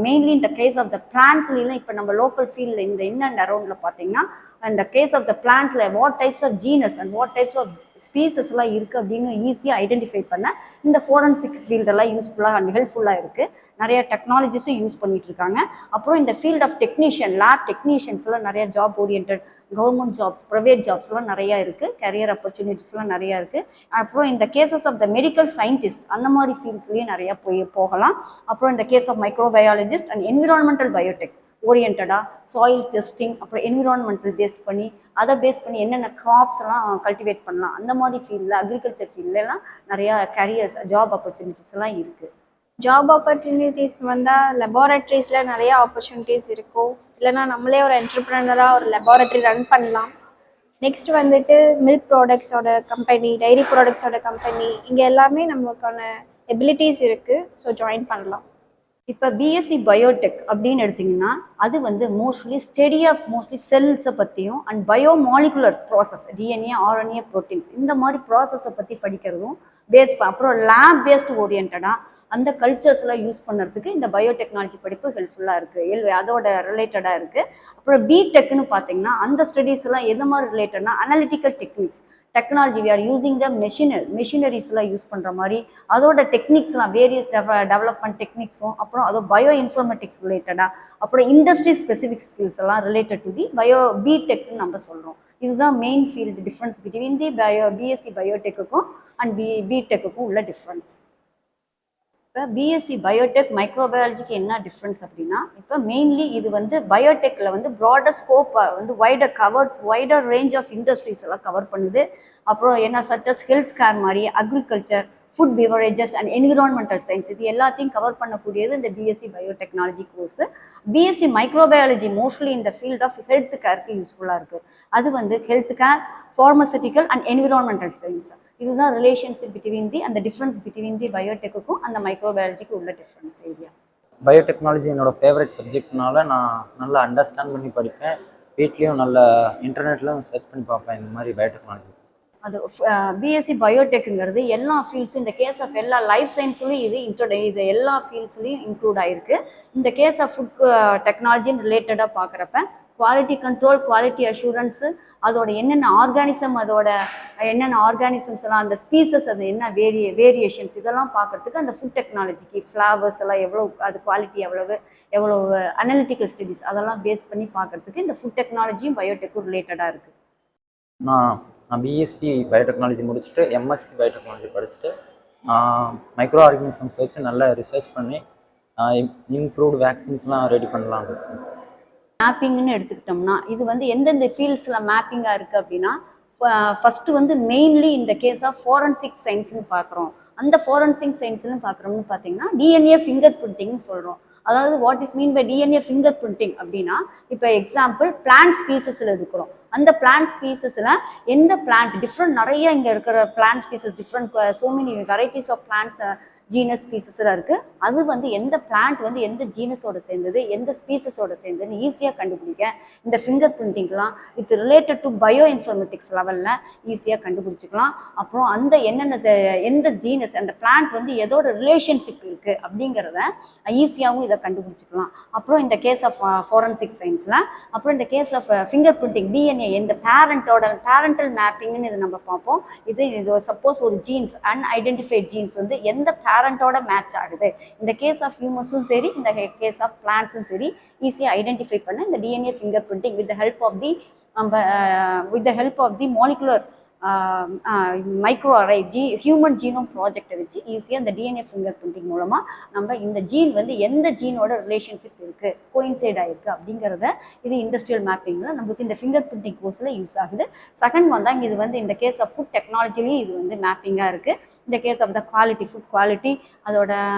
மெயின்லி இந்த கேஸ் ஆஃப் த பிளான்ஸ்லாம் இப்போ நம்ம லோக்கல் ஃபீல்டில் இந்த இன்னண்ட் அரௌண்டில் பார்த்தீங்கன்னா இந்த கேஸ் ஆஃப் த பிளான்ஸில் what types of genus and what types of ஸ்பீசஸ்லாம் இருக்குது அப்படின்னு ஈஸியாக ஐடென்டிஃபை பண்ண இந்த ஃபோரன்சிக் ஃபீல்டெல்லாம் யூஸ்ஃபுல்லாக அண்ட் ஹெல்ப்ஃபுல்லாக இருக்குது. நிறைய டெக்னாலஜிஸும் யூஸ் பண்ணிட்டு இருக்காங்க. அப்புறம் இந்த ஃபீல்ட் ஆஃப் டெக்னீஷியன் லேப் டெக்னீஷியன்ஸ்லாம் நிறைய job orient government jobs private ஜாப்ஸ்லாம் நிறையா இருக்குது. கரியர் ஆப்பர்ச்சுனிட்டிஸ்லாம் நிறையா இருக்குது. அப்புறம் இந்த cases of the medical scientist அந்த மாதிரி ஃபீல்ட்ஸ்லேயும் நிறையா போகலாம். அப்புறம் இந்த case of microbiologist and environmental biotech ஓரியன்டாக சாயில் டெஸ்டிங் அப்புறம் என்விரான்மெண்டல் அதை பேஸ் பண்ணி என்னென்ன கிராப்ஸ் எல்லாம் கல்டிவேட் பண்ணலாம் அந்த மாதிரி ஃபீல்டில் அக்ரிகல்ச்சர் ஃபீல்ட்லாம் நிறையா கேரியர்ஸ் ஜாப் ஆப்பர்ச்சுனிட்டிஸ் எல்லாம் இருக்குது. ஜாப் ஆப்பர்ச்சுனிட்டிஸ் வந்தால் லெபார்ட்ரிஸில் நிறைய ஆப்பர்ச்சுனிட்டிஸ் இருக்கும். இல்லைனா நம்மளே ஒரு என்டர்ப்ரனராக ஒரு லெபார்ட்ரி ரன் பண்ணலாம். நெக்ஸ்ட் வந்துட்டு மில்க் ப்ராடக்ட்ஸோட கம்பெனி, டைரி ப்ராடக்ட்ஸோட கம்பெனி, இங்கே எல்லாமே நமக்கான எபிலிட்டிஸ் இருக்குது. ஸோ ஜாயின் பண்ணலாம். இப்போ பிஎஸ்சி பயோடெக் அப்படின்னு எடுத்திங்கன்னா அது வந்து மோஸ்ட்லி ஸ்டடி ஆஃப் செல்ஸை பற்றியும் and biomolecular process DNA RNA proteins இந்த மாதிரி ப்ராசஸை பற்றி படிக்கிறதும் அப்புறம் லேப் பேஸ்டு ஓரியன்டாக அந்த கல்ச்சர்ஸ்லாம் யூஸ் பண்ணுறதுக்கு இந்த பயோடெக்னாலஜி படிப்பு ஹெல்ப்ஃபுல்லாக இருக்குது. அதோட ரிலேட்டடாக இருக்குது. அப்புறம் பிடெக்னு பார்த்தீங்கன்னா அந்த ஸ்டடீஸ்லாம் எது மாதிரி ரிலேட்டட்னா analytical techniques technology we are using the மெஷினரிஸ்லாம் யூஸ் பண்ணுற மாதிரி அதோட டெக்னிக்ஸ்லாம் வேரியஸ் டெவலப்மெண்ட் டெக்னிக்ஸும் அப்புறம் அதோ பயோ இன்ஃபர்மேட்டிக்ஸ் ரிலேட்டடாக அப்புறம் இண்டஸ்ட்ரி ஸ்பெசிஃபிக் ஸ்கில்ஸ் எல்லாம் ரிலேட்டட் டு தி பிடெக்னு நம்ம சொல்கிறோம். இதுதான் main field difference between the BSc பயோடெக்குக்கும் அண்ட் பிடெக்குக்கும் உள்ள டிஃப்ரென்ஸ். இப்போ பிஎஸ்சி பயோடெக் மைக்ரோபயாலஜிக்கு என்ன டிஃப்ரென்ஸ் அப்படின்னா இப்போ மெயின்லி இது வந்து பயோடெக்கில் வந்து ப்ராடர் ஸ்கோப் வந்து வைடர் ரேஞ்ச் ஆஃப் இண்டஸ்ட்ரீஸ் எல்லாம் கவர் பண்ணுது. அப்புறம் என்ன சச்சஸ் ஹெல்த் கேர் மாதிரி agriculture food beverages and environmental science இது எல்லாத்தையும் கவர் பண்ணக்கூடியது இந்த BSc biotechnology course. BSc microbiology mostly இந்த ஃபீல்ட் ஆஃப் ஹெல்த் கேருக்கு யூஸ்ஃபுல்லாக இருக்குது. அது வந்து health care pharmaceutical and environmental science இதுதான் ரிலேஷன்ஷிப் பிட்வீன் தி அந்த டிஃப்ரென்ஸ் பிட்வீன் தி பயோடெக்குக்கும் அந்த மைக்ரோபயாலஜிக்கு உள்ள டிஃப்ரென்ஸ் ஏரியா. பயோடெக்னாலஜி என்னோட ஃபேவரட் சப்ஜெக்ட்னால நான் நல்லா அண்டர்ஸ்டாண்ட் பண்ணி படிப்பேன். வீட்லேயும் நல்ல இன்டர்நெட்லையும் சர்ச் பண்ணி பார்ப்பேன் இந்த மாதிரி பயோடெக்னாலஜி. அது பிஎஸ்சி பயோடெக்குங்கிறது எல்லா ஃபீல்ட்ஸும் இந்த கேஸ் ஆஃப் எல்லா லைஃப் சயின்ஸ்லையும் இது எல்லா ஃபீல்ட்ஸ்லையும் இன்க்ளூட் ஆகிருக்கு. இந்த கேஸ் ஆஃப் ஃபுட் டெக்னாலஜின்னு ரிலேட்டடாக பார்க்குறப்ப குவாலிட்டி கண்ட்ரோல் குவாலிட்டி அஷூரன்ஸு அதோட என்னென்ன ஆர்கானிசம்ஸ் எல்லாம் அந்த ஸ்பீசஸ் அது என்ன வேரியேஷன்ஸ் இதெல்லாம் பார்க்குறதுக்கு அந்த ஃபுட் டெக்னாலஜிக்கு ஃப்ளவர்ஸ் எல்லாம் எவ்வளோ அது குவாலிட்டி எவ்வளோ அனலிட்டிக்கல் ஸ்டடீஸ் அதெல்லாம் பேஸ் பண்ணி பார்க்குறதுக்கு இந்த ஃபுட் டெக்னாலஜியும் பயோடெக்கும் ரிலேட்டடாக இருக்குது. நான் பிஎஸ்சி பயோடெக்னாலஜி முடிச்சுட்டு எம்எஸ்சி பயோடெக்னாலஜி படிச்சுட்டு மைக்ரோ ஆர்கானிசம்ஸ் வச்சு நல்லா ரிசர்ச் பண்ணி இம்ப்ரூவ்டு வேக்சின்ஸ்லாம் ரெடி பண்ணலாம். மேப்பிங்னு எடுத்துக்கிட்டோம்னா இது வந்து எந்தெந்த ஃபீல்ட்ஸில் மேப்பிங்காக இருக்குது அப்படின்னா ஃபர்ஸ்ட் வந்து மெயின்லி இந்த கேஸ் ஆஃப் ஃபாரன்சிக் சயின்ஸ்னு பார்க்குறோம். அந்த ஃபாரன்சிக் சயின்ஸ்னு பார்க்குறோம்னு பார்த்தீங்கன்னா டிஎன்ஏ ஃபிங்கர் பிரிண்டிங்னு சொல்கிறோம். அதாவது what is mean by DNA finger printing அப்படின்னா, இப்போ எக்ஸாம்பிள் பிளான்ட் ஸ்பீசஸில் இருக்கிறோம். அந்த பிளான்ட் ஸ்பீசஸில் எந்த பிளான்ட் டிஃப்ரெண்ட் நிறைய இங்கே இருக்கிற plant species different so many varieties of plants genus ஸ்பீசஸில் இருக்குது. அது வந்து எந்த பிளான்ட் வந்து எந்த ஜீனஸோட சேர்ந்தது எந்த ஸ்பீசஸோட சேர்ந்ததுன்னு ஈஸியாக கண்டுபிடிக்க இந்த ஃபிங்கர் பிரிண்டிங்லாம் with related to bio informatics லெவலில் ஈஸியாக கண்டுபிடிச்சிக்கலாம். அப்புறம் அந்த எந்த ஜீனஸ் அந்த பிளான்ட் வந்து எதோட ரிலேஷன்ஷிப் இருக்குது அப்படிங்கிறத ஈஸியாகவும் இதை கண்டுபிடிச்சிக்கலாம். அப்புறம் இந்த கேஸ் ஆஃப் ஃபாரன்சிக் சயின்ஸில் அப்புறம் இந்த case of finger printing DNA எந்த பேரண்டல் மேப்பிங்னு இதை நம்ம பார்ப்போம். இது சப்போஸ் ஒரு ஜீன்ஸ் அன்ஐடென்டிஃபைட் ஜீன்ஸ் வந்து எந்த பேரண்டோட மேட்ச் ஆகுது, இந்த கேஸ் ஆஃப் ஹியூமன்ஸும் சரி இந்த கேஸ் ஆஃப் பிளான்ட்ஸும் சரி ஈஸியாக ஐடென்டிஃபை பண்ண இந்த DNA finger printing with the help of the molecular micro array human genome ப்ராஜெக்டை வச்சு ஈஸியாக இந்த டிஎன்ஏ ஃபிங்கர் பிரிண்டிங் மூலமாக நம்ம இந்த ஜீன் வந்து எந்த ஜீனோட ரிலேஷன்ஷிப் இருக்குது கோயின்சைட் ஆகிருக்கு அப்படிங்கிறத இது இண்டஸ்ட்ரியல் மேப்பிங்கில் நம்மளுக்கு இந்த ஃபிங்கர் பிரிண்டிங் கோர்ஸில் யூஸ் ஆகுது. செகண்ட் வந்தாங்க இது வந்து இந்த கேஸ் ஆஃப் ஃபுட் டெக்னாலஜிலையும் இது வந்து மேப்பிங்காக இருக்குது. இந்த case of the quality food quality அதோட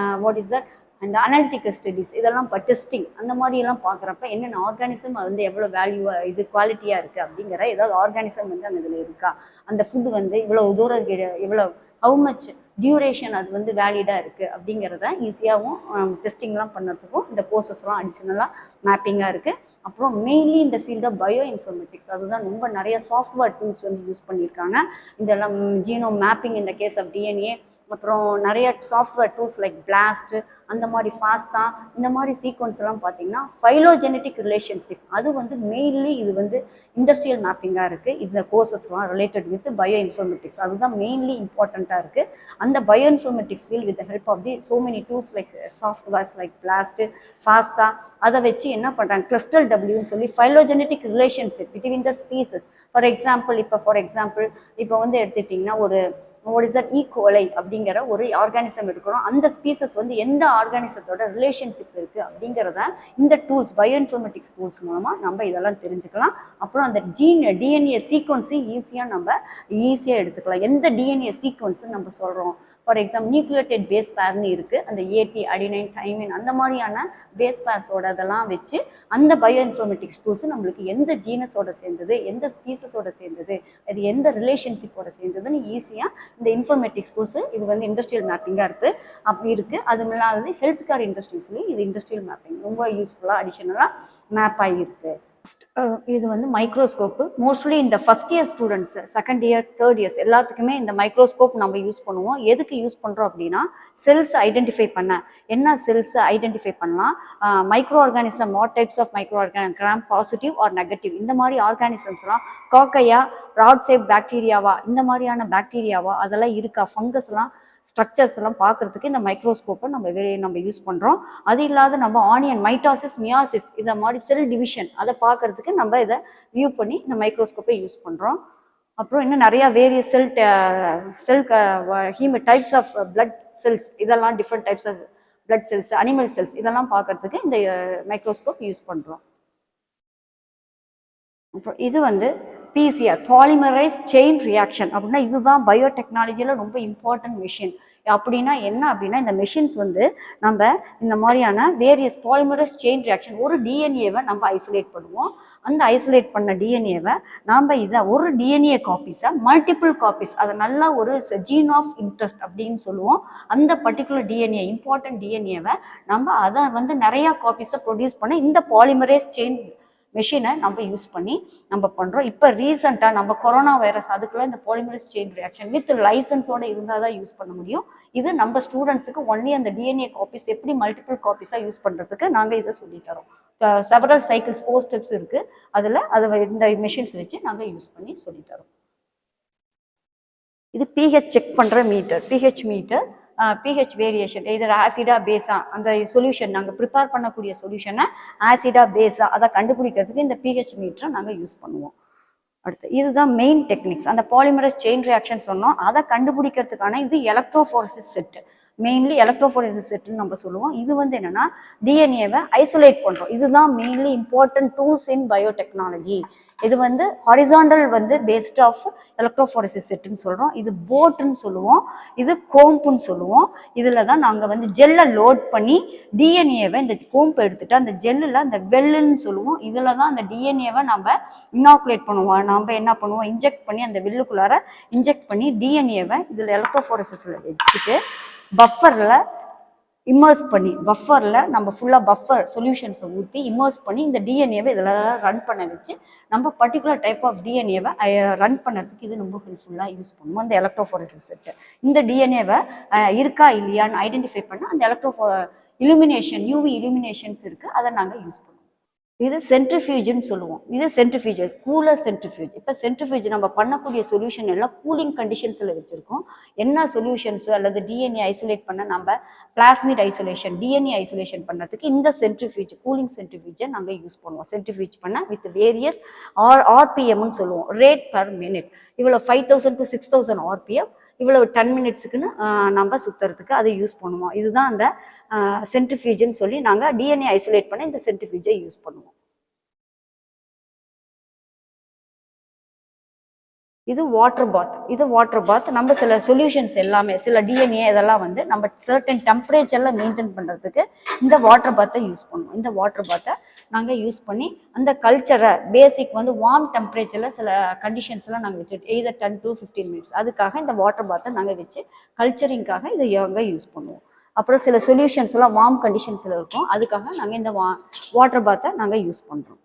what is that and analytical studies இதெல்லாம் இப்போ டெஸ்டிங் அந்த மாதிரியெல்லாம் பார்க்குறப்ப என்னென்ன ஆர்கானிசம் வந்து எவ்வளோ வேல்யூவாக இது குவாலிட்டியாக இருக்குது அப்படிங்கிற ஏதாவது ஆர்கானிசம் வந்து அந்த இதில் இருக்கா, அந்த ஃபுட்டு வந்து இவ்வளோ தூரம் இவ்வளோ ஹவு மச் டியூரேஷன் அது வந்து வேலிடாக இருக்குது அப்படிங்கிறத ஈஸியாகவும் டெஸ்டிங்லாம் பண்ணுறதுக்கும் இந்த கோர்சஸ்லாம் அடிஷ்னலாக மேப்பிங்காக இருக்குது. அப்புறம் மெயின்லி இந்த ஃபீல்ட் ஆஃப் பயோ இன்ஃபர்மேட்டிக்ஸ் அதுதான் ரொம்ப நிறைய சாஃப்ட்வேர் டூல்ஸ் வந்து யூஸ் பண்ணியிருக்காங்க. இதெல்லாம் ஜீனோம் மேப்பிங் இந்த கேஸ் ஆஃப் டிஎன்ஏ அப்புறம் நிறைய சாஃப்ட்வேர் டூல்ஸ் லைக் பிளாஸ்ட் அந்த மாதிரி ஃபாஸ்டா இந்த மாதிரி சீக்வன்ஸ் எல்லாம் பார்த்தீங்கன்னா ஃபைலோஜெனட்டிக் ரிலேஷன்ஷிப் அது வந்து மெயின்லி இது வந்து இண்டஸ்ட்ரியல் மேப்பிங்காக இருக்குது. இந்த கோர்சஸ்லாம் ரிலேட்டட் வித் பயோ இன்ஃபர்மேட்டிக்ஸ் அதுதான் மெயின்லி இம்பார்ட்டண்ட்டாக இருக்குது. அந்த bio informatics field with help of the so many tools like softwares like blast FASTA அதை வச்சு என்ன பண்ணுறாங்க கிளஸ்டர் டபிள்யூன்னு சொல்லி phylogenetic relationship between the species. For example இப்போ வந்து எடுத்துட்டிங்கன்னா ஒரு வாட் இஸ் தட் ஈகோலை அப்படிங்கிற ஒரு ஆர்கானிசம் எடுக்கிறோம். அந்த ஸ்பீசஸ் வந்து எந்த ஆர்கானிசத்தோட ரிலேஷன்ஷிப் இருக்குது அப்படிங்கிறத இந்த டூல்ஸ் பயோ இன்ஃபர்மேட்டிக்ஸ் டூல்ஸ் மூலமாக நம்ம இதெல்லாம் தெரிஞ்சுக்கலாம். அப்புறம் அந்த டிஎன்ஏ சீக்வன்ஸையும் ஈஸியாக எடுத்துக்கலாம். எந்த டிஎன்ஏ சீக்வன்ஸுன்னு நம்ம சொல்கிறோம். ஃபார் எக்ஸாம்பிள் நியூக்ளியோடைட் பேஸ் பேர்னு இருக்குது. அந்த ஏடி அடினைன் தைமின் அந்த மாதிரியான பேஸ் பேர்ஸோட அதெல்லாம் வச்சு அந்த பயோ இன்ஃபர்மேட்டிக்ஸ் டூல்ஸ் நம்மளுக்கு எந்த ஜீனஸோட சேர்ந்தது எந்த ஸ்பீசஸோட சேர்ந்தது அது எந்த ரிலேஷன்ஷிப்போட சேர்ந்ததுன்னு ஈஸியாக இந்த இன்ஃபர்மேட்டிக்ஸ் டூல்ஸ் இது வந்து இண்டஸ்ட்ரியல் மேப்பிங்காக இருக்குது. அது இல்லாதது ஹெல்த் கேர் இண்டஸ்ட்ரீஸ்லையும் இது இண்டஸ்ட்ரியல் மேப்பிங் ரொம்ப யூஸ்ஃபுல்லாக அடிஷனலாக மேப் ஆகியிருக்கு. இது வந்து மைக்ரோஸ்கோப்பு மோஸ்ட்லி இந்த first year students second year third years எல்லாத்துக்குமே இந்த மைக்ரோஸ்கோப் நம்ம யூஸ் பண்ணுவோம். எதுக்கு யூஸ் பண்ணுறோம் அப்படின்னா செல்ஸ் ஐடென்டிஃபை பண்ண என்ன செல்ஸ் ஐடென்டிஃபை பண்ணலாம் micro organism what types of micro organism gram positive or negative இந்த மாதிரி ஆர்கானிசம்ஸ்லாம் காக்கையா ராட் சேப் பாக்டீரியாவா இந்த மாதிரியான பாக்டீரியாவா அதெல்லாம் இருக்கா ஃபங்கஸ்லாம் ஸ்ட்ரக்சர்ஸ் எல்லாம் பார்க்குறதுக்கு இந்த மைக்ரோஸ்கோப்பை நம்ம யூஸ் பண்ணுறோம். அது இல்லாத நம்ம ஆனியன் மைட்டாசிஸ் மியாசிஸ் இதை மாதிரி செல் டிவிஷன் அதை பார்க்குறதுக்கு நம்ம இதை வியூ பண்ணி இந்த மைக்ரோஸ்கோப்பை யூஸ் பண்ணுறோம். அப்புறம் இன்னும் நிறையா various cell types of blood cells இதெல்லாம் different types of blood cells animal cells இதெல்லாம் பார்க்குறதுக்கு இந்த மைக்ரோஸ்கோப் யூஸ் பண்ணுறோம். அப்புறம் இது வந்து பிசிஆர் பாலிமரைஸ் செயின் ரியாக்ஷன் அப்படின்னா இதுதான் பயோடெக்னாலஜியில் ரொம்ப இம்பார்ட்டன்ட் மிஷின். அப்படின்னா என்ன அப்படின்னா இந்த மிஷின்ஸ் வந்து நம்ம இந்த மாதிரியான வேரியஸ் பாலிமரைஸ் செயின் ரியாக்ஷன் ஒரு டிஎன்ஏவை நம்ம ஐசோலேட் பண்ணுவோம். அந்த ஐசோலேட் பண்ண டிஎன்ஏவை நாம் இதை ஒரு டிஎன்ஏ காப்பீஸை மல்டிபிள் காப்பீஸ் அதை நல்லா ஒரு ஜீன் ஆஃப் இன்ட்ரெஸ்ட் அப்படின்னு சொல்லுவோம். அந்த பர்டிகுலர் டிஎன்ஏ இம்பார்ட்டன்ட் டிஎன்ஏவை நம்ம அதை வந்து நிறையா காப்பீஸை ப்ரொடியூஸ் பண்ண இந்த பாலிமரைஸ் செயின் மெஷினை நம்ம யூஸ் பண்ணி நம்ம பண்ணுறோம். இப்போ ரீசெண்டாக நம்ம கொரோனா வைரஸ் அதுக்குள்ள இந்த பாலிமரைஸ் செயின் ரியாக்ஷன் வித் லைசன்ஸோடு இருந்தால் தான் யூஸ் பண்ண முடியும். இது நம்ம ஸ்டூடெண்ட்ஸுக்கு ஒன்லி அந்த டிஎன்ஏ காப்பீஸ் எப்படி மல்டிபிள் காப்பீஸாக யூஸ் பண்ணுறதுக்கு நாங்கள் இதை சொல்லித்தரோம். செவரல் சைக்கிள்ஸ் 4 ஸ்டெப்ஸ் இருக்குது. அதை இந்த மெஷின்ஸ் வச்சு நாங்கள் யூஸ் பண்ணி சொல்லித்தரோம். இது பிஹெச் செக் பண்ணுற meter pH meter pH variation இதில் ஆசிடா பேஸா அந்த சொல்யூஷன் நாங்கள் ப்ரிப்பேர் பண்ணக்கூடிய சொல்யூஷனை ஆசிடா பேஸா அதை கண்டுபிடிக்கிறதுக்கு இந்த பிஹெச் மீட்டரை நாங்கள் யூஸ் பண்ணுவோம். அடுத்து இதுதான் மெயின் டெக்னிக்ஸ். அந்த பாலிமரைஸ் செயின் ரியாக்ஷன் சொன்னோம் அதை கண்டுபிடிக்கிறதுக்கான இது எலக்ட்ரோஃபோரசிஸ் செட்டு. மெயின்லி எலக்ட்ரோஃபோரேசிஸ் செட்னு நம்ம சொல்லுவோம். இது வந்து என்னன்னா டிஎன்ஏவை ஐசோலேட் பண்ணுறோம். இதுதான் மெயின்லி இம்பார்ட்டன்ட் டூல்ஸ் இன் பயோடெக்னாலஜி. இது வந்து ஹாரிசாண்டல் வந்து பேஸ்ட் ஆஃப் எலக்ட்ரோஃபோரேசிஸ் செட்டுன்னு சொல்கிறோம். இது போட்டுன்னு சொல்லுவோம், இது கோம்புன்னு சொல்லுவோம். இதில் தான் நாங்கள் வந்து ஜெல்லை லோட் பண்ணி டிஎன்ஏவை இந்த கோம்பு எடுத்துகிட்டு அந்த ஜெல்லில் அந்த வெல்லுன்னு சொல்லுவோம். இதில் தான் அந்த டிஎன்ஏவை நம்ம இன்னாக்குலேட் பண்ணுவோம். நம்ம என்ன பண்ணுவோம், இன்ஜெக்ட் பண்ணி அந்த வெல்லுக்குள்ளார இன்ஜெக்ட் பண்ணி டிஎன்ஏவை இதில் எலக்ட்ரோஃபோரேசிஸில் வச்சுட்டு பஃபரில் இம்மர்ஸ் பண்ணி நம்ம ஃபுல்லாக பஃபர் சொல்யூஷன்ஸை ஊற்றி இம்மர்ஸ் பண்ணி இந்த டிஎன்ஏவை இதில் ரன் பண்ண வச்சு நம்ம பர்டிகுலர் டைப் ஆஃப் டிஎன்ஏவை ரன் பண்ணுறதுக்கு இது ரொம்ப ஹெல்ப்ஃபுல்லாக யூஸ் பண்ணுவோம் இந்த எலக்ட்ரோஃபோரேசிஸ் செட்டு. இந்த டிஎன்ஏவை இருக்கா இல்லையான்னு ஐடென்டிஃபை பண்ண அந்த இலுமினேஷன் யூவி இலுமினேஷன்ஸ் இருக்குது, அதை நாங்கள் யூஸ் பண்ணுவோம். இது சென்ட்ரிஃபியூஜ்னு சொல்லுவோம். இது சென்ட்ரிஃபியூஜ், கூலர் சென்ட்ரிஃபியூஜ். இப்போ சென்ட்ரிஃபியூஜ் நம்ம பண்ணக்கூடிய சொல்யூஷன் எல்லாம் கூலிங் கண்டிஷன்ஸில் வச்சுருக்கோம். என்ன சொல்யூஷன்ஸோ அல்லது டிஎன்ஏ ஐசோலேட் பண்ண நம்ம பிளாஸ்மிட் ஐசோலேஷன் டிஎன்ஏ ஐசோலேஷன் பண்ணுறதுக்கு இந்த சென்ட்ரிஃபியூஜ் கூலிங் சென்ட்ரிஃபியூஜை நாங்கள் யூஸ் பண்ணுவோம். சென்ட்ரிஃபியூஜ் பண்ண வித் வேரியஸ் ஆர்பிஎம்னு சொல்லுவோம், ரேட் பர் மினிட். இவ்வளோ 5000 to 6000 ஆர்பிஎம், இவ்வளவு 10 மினிட்ஸுக்குன்னு நம்ம சுற்றுறதுக்கு அதை யூஸ் பண்ணுவோம். இதுதான் அந்த சென்ட்ரிஃபியூஜ்னு சொல்லி நாங்கள் டிஎன்ஏ ஐசோலேட் பண்ண இந்த சென்ட்ரிஃபியூஜை யூஸ் பண்ணுவோம். இது வாட்டர் பாத். நம்ம சில சொல்யூஷன்ஸ் எல்லாமே சில டிஎன்ஏ இதெல்லாம் வந்து நம்ம சர்டன் டெம்பரேச்சரில் மெயின்டைன் பண்ணுறதுக்கு இந்த வாட்டர் பாத்தை யூஸ் பண்ணுவோம். இந்த வாட்டர் பாத்தை நாங்கள் யூஸ் பண்ணி அந்த கல்ச்சரை பேசிக் வந்து வார்ம் டெம்பரேச்சரில் சில கண்டிஷன்ஸ்லாம் நாங்கள் வச்சுட்டு எய்தர் 10 to 15 மினிட்ஸ் அதுக்காக இந்த வாட்டர் பாத்தை நாங்கள் வச்சு கல்ச்சரிங்காக இதை நாங்கள் யூஸ் பண்ணுவோம். அப்புறம் சில சொல்யூஷன்ஸ்லாம் வார்ம் கண்டிஷன்ஸில் இருக்கும், அதுக்காக நாங்கள் இந்த வாட்டர் பாத்தை நாங்கள் யூஸ் பண்ணுறோம்.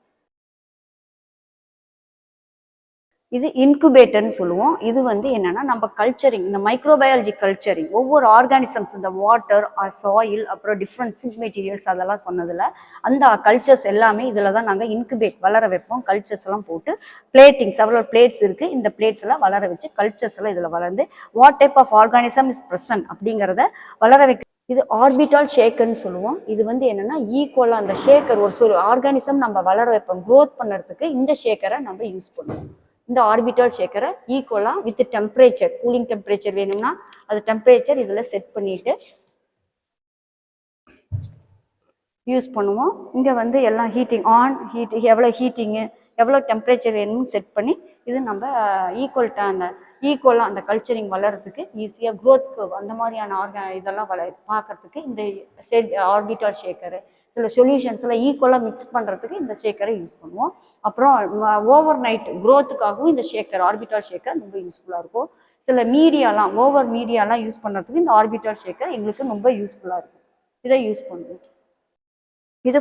இது இன்குபேட்டர்னு சொல்லுவோம். இது வந்து என்னன்னா நம்ம கல்ச்சரிங், இந்த மைக்ரோபயாலஜி கல்ச்சரிங், ஒவ்வொரு ஆர்கானிசம்ஸ் இந்த வாட்டர் சாயில் அப்புறம் டிஃப்ரெண்ட் ஃபுட் மெட்டீரியல்ஸ் அதெல்லாம் சொன்னதில் அந்த கல்ச்சர்ஸ் எல்லாமே இதில் தான் நாங்கள் இன்குபேட் வளர வைப்போம். கல்ச்சர்ஸ் எல்லாம் போட்டு பிளேட்டிங் செவரல் பிளேட்ஸ் இருக்குது, இந்த பிளேட்ஸ் எல்லாம் வளர வச்சு கல்ச்சர்ஸ் எல்லாம் இதில் வளர்ந்து what type of organism is present அப்படிங்கிறத வளர வைக்க. இது ஆர்பிட்டால் ஷேக்கர்னு சொல்லுவோம். இது வந்து என்னன்னா ஈக்குவலாக அந்த ஷேக்கர் ஒரு ஆர்கானிசம் நம்ம வளர வைப்போம் க்ரோத் பண்ணுறதுக்கு இந்த ஷேக்கரை நம்ம யூஸ் பண்ணுவோம். இந்த ஆர்பிட்டால் ஷேக்கரை ஈக்குவலாக வித் டெம்பரேச்சர் கூலிங் டெம்பரேச்சர் வேணும்னா அது டெம்பரேச்சர் இதில் செட் பண்ணிட்டு யூஸ் பண்ணுவோம். இங்கே வந்து எல்லாம் ஹீட் எவ்வளோ ஹீட்டிங்கு எவ்வளோ டெம்பரேச்சர் வேணும்னு செட் பண்ணி இது நம்ம ஈக்குவலாக அந்த கல்ச்சரிங் வளர்கிறதுக்கு ஈஸியாக க்ரோத் கர்வ் அந்த மாதிரியான இதெல்லாம் பார்க்கறதுக்கு இந்த ஆர்பிட்டால் ஷேக்கரு சில சொல்யூஷன்ஸில் ஈக்குவலாக மிக்ஸ் பண்ணுறதுக்கு இந்த ஷேக்கரை யூஸ் பண்ணுவோம். அப்புறம் ஓவர் நைட் க்ரோத்துக்காகவும் இந்த ஆர்பிட்டால் ஷேக்கர் ரொம்ப யூஸ்ஃபுல்லாக இருக்கும். சில மீடியாலாம் யூஸ் பண்ணுறதுக்கு இந்த ஆர்பிட்டால் ஷேக்கர் எங்களுக்கு ரொம்ப யூஸ்ஃபுல்லாக இருக்கும். இதை யூஸ் பண்ணுவோம். இது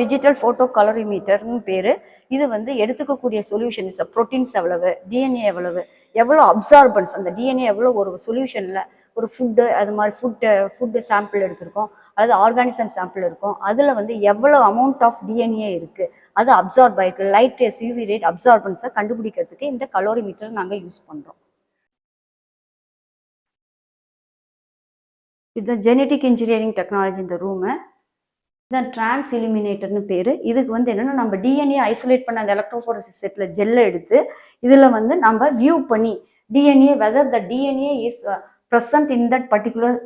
டிஜிட்டல் ஃபோட்டோ கலரிமீட்டர்னு பேர். இது வந்து எடுத்துக்கக்கூடிய சொல்யூஷன்ஸ் ப்ரோட்டீன்ஸ் எவ்வளவு, டிஎன்ஏ எவ்வளோ அப்சார்பன்ஸ், அந்த டிஎன்ஏ எவ்வளோ ஒரு சொல்யூஷனில் ஒரு ஃபுட்டு அது மாதிரி ஃபுட்டு சாம்பிள் எடுத்திருக்கோம் அல்லது ஆர்கானிசம் சாம்பிள் இருக்கும், அதில் வந்து எவ்வளோ அமௌண்ட் ஆஃப் டிஎன்ஏ இருக்குது அது அப்சார்ப் ஆகிருக்கு, லைட் ரேஸ் யூவி ரேட் அப்சார்பன்ஸை கண்டுபிடிக்கிறதுக்கு இந்த கலோரிமீட்டர் நாங்கள் யூஸ் பண்ணுறோம். இது ஜெனட்டிக் இன்ஜினியரிங் டெக்னாலஜி இந்த ரூமு. இதான் டிரான்ஸ் இலுமினேட்டர்னு பேர். இதுக்கு வந்து என்னென்னா நம்ம டிஎன்ஏ ஐசோலேட் பண்ண அந்த எலக்ட்ரோஃபோரேசிஸ் செட்டில் ஜெல்லை எடுத்து இதில் வந்து நம்ம வியூ பண்ணி DNA whether the DNA is present in that particular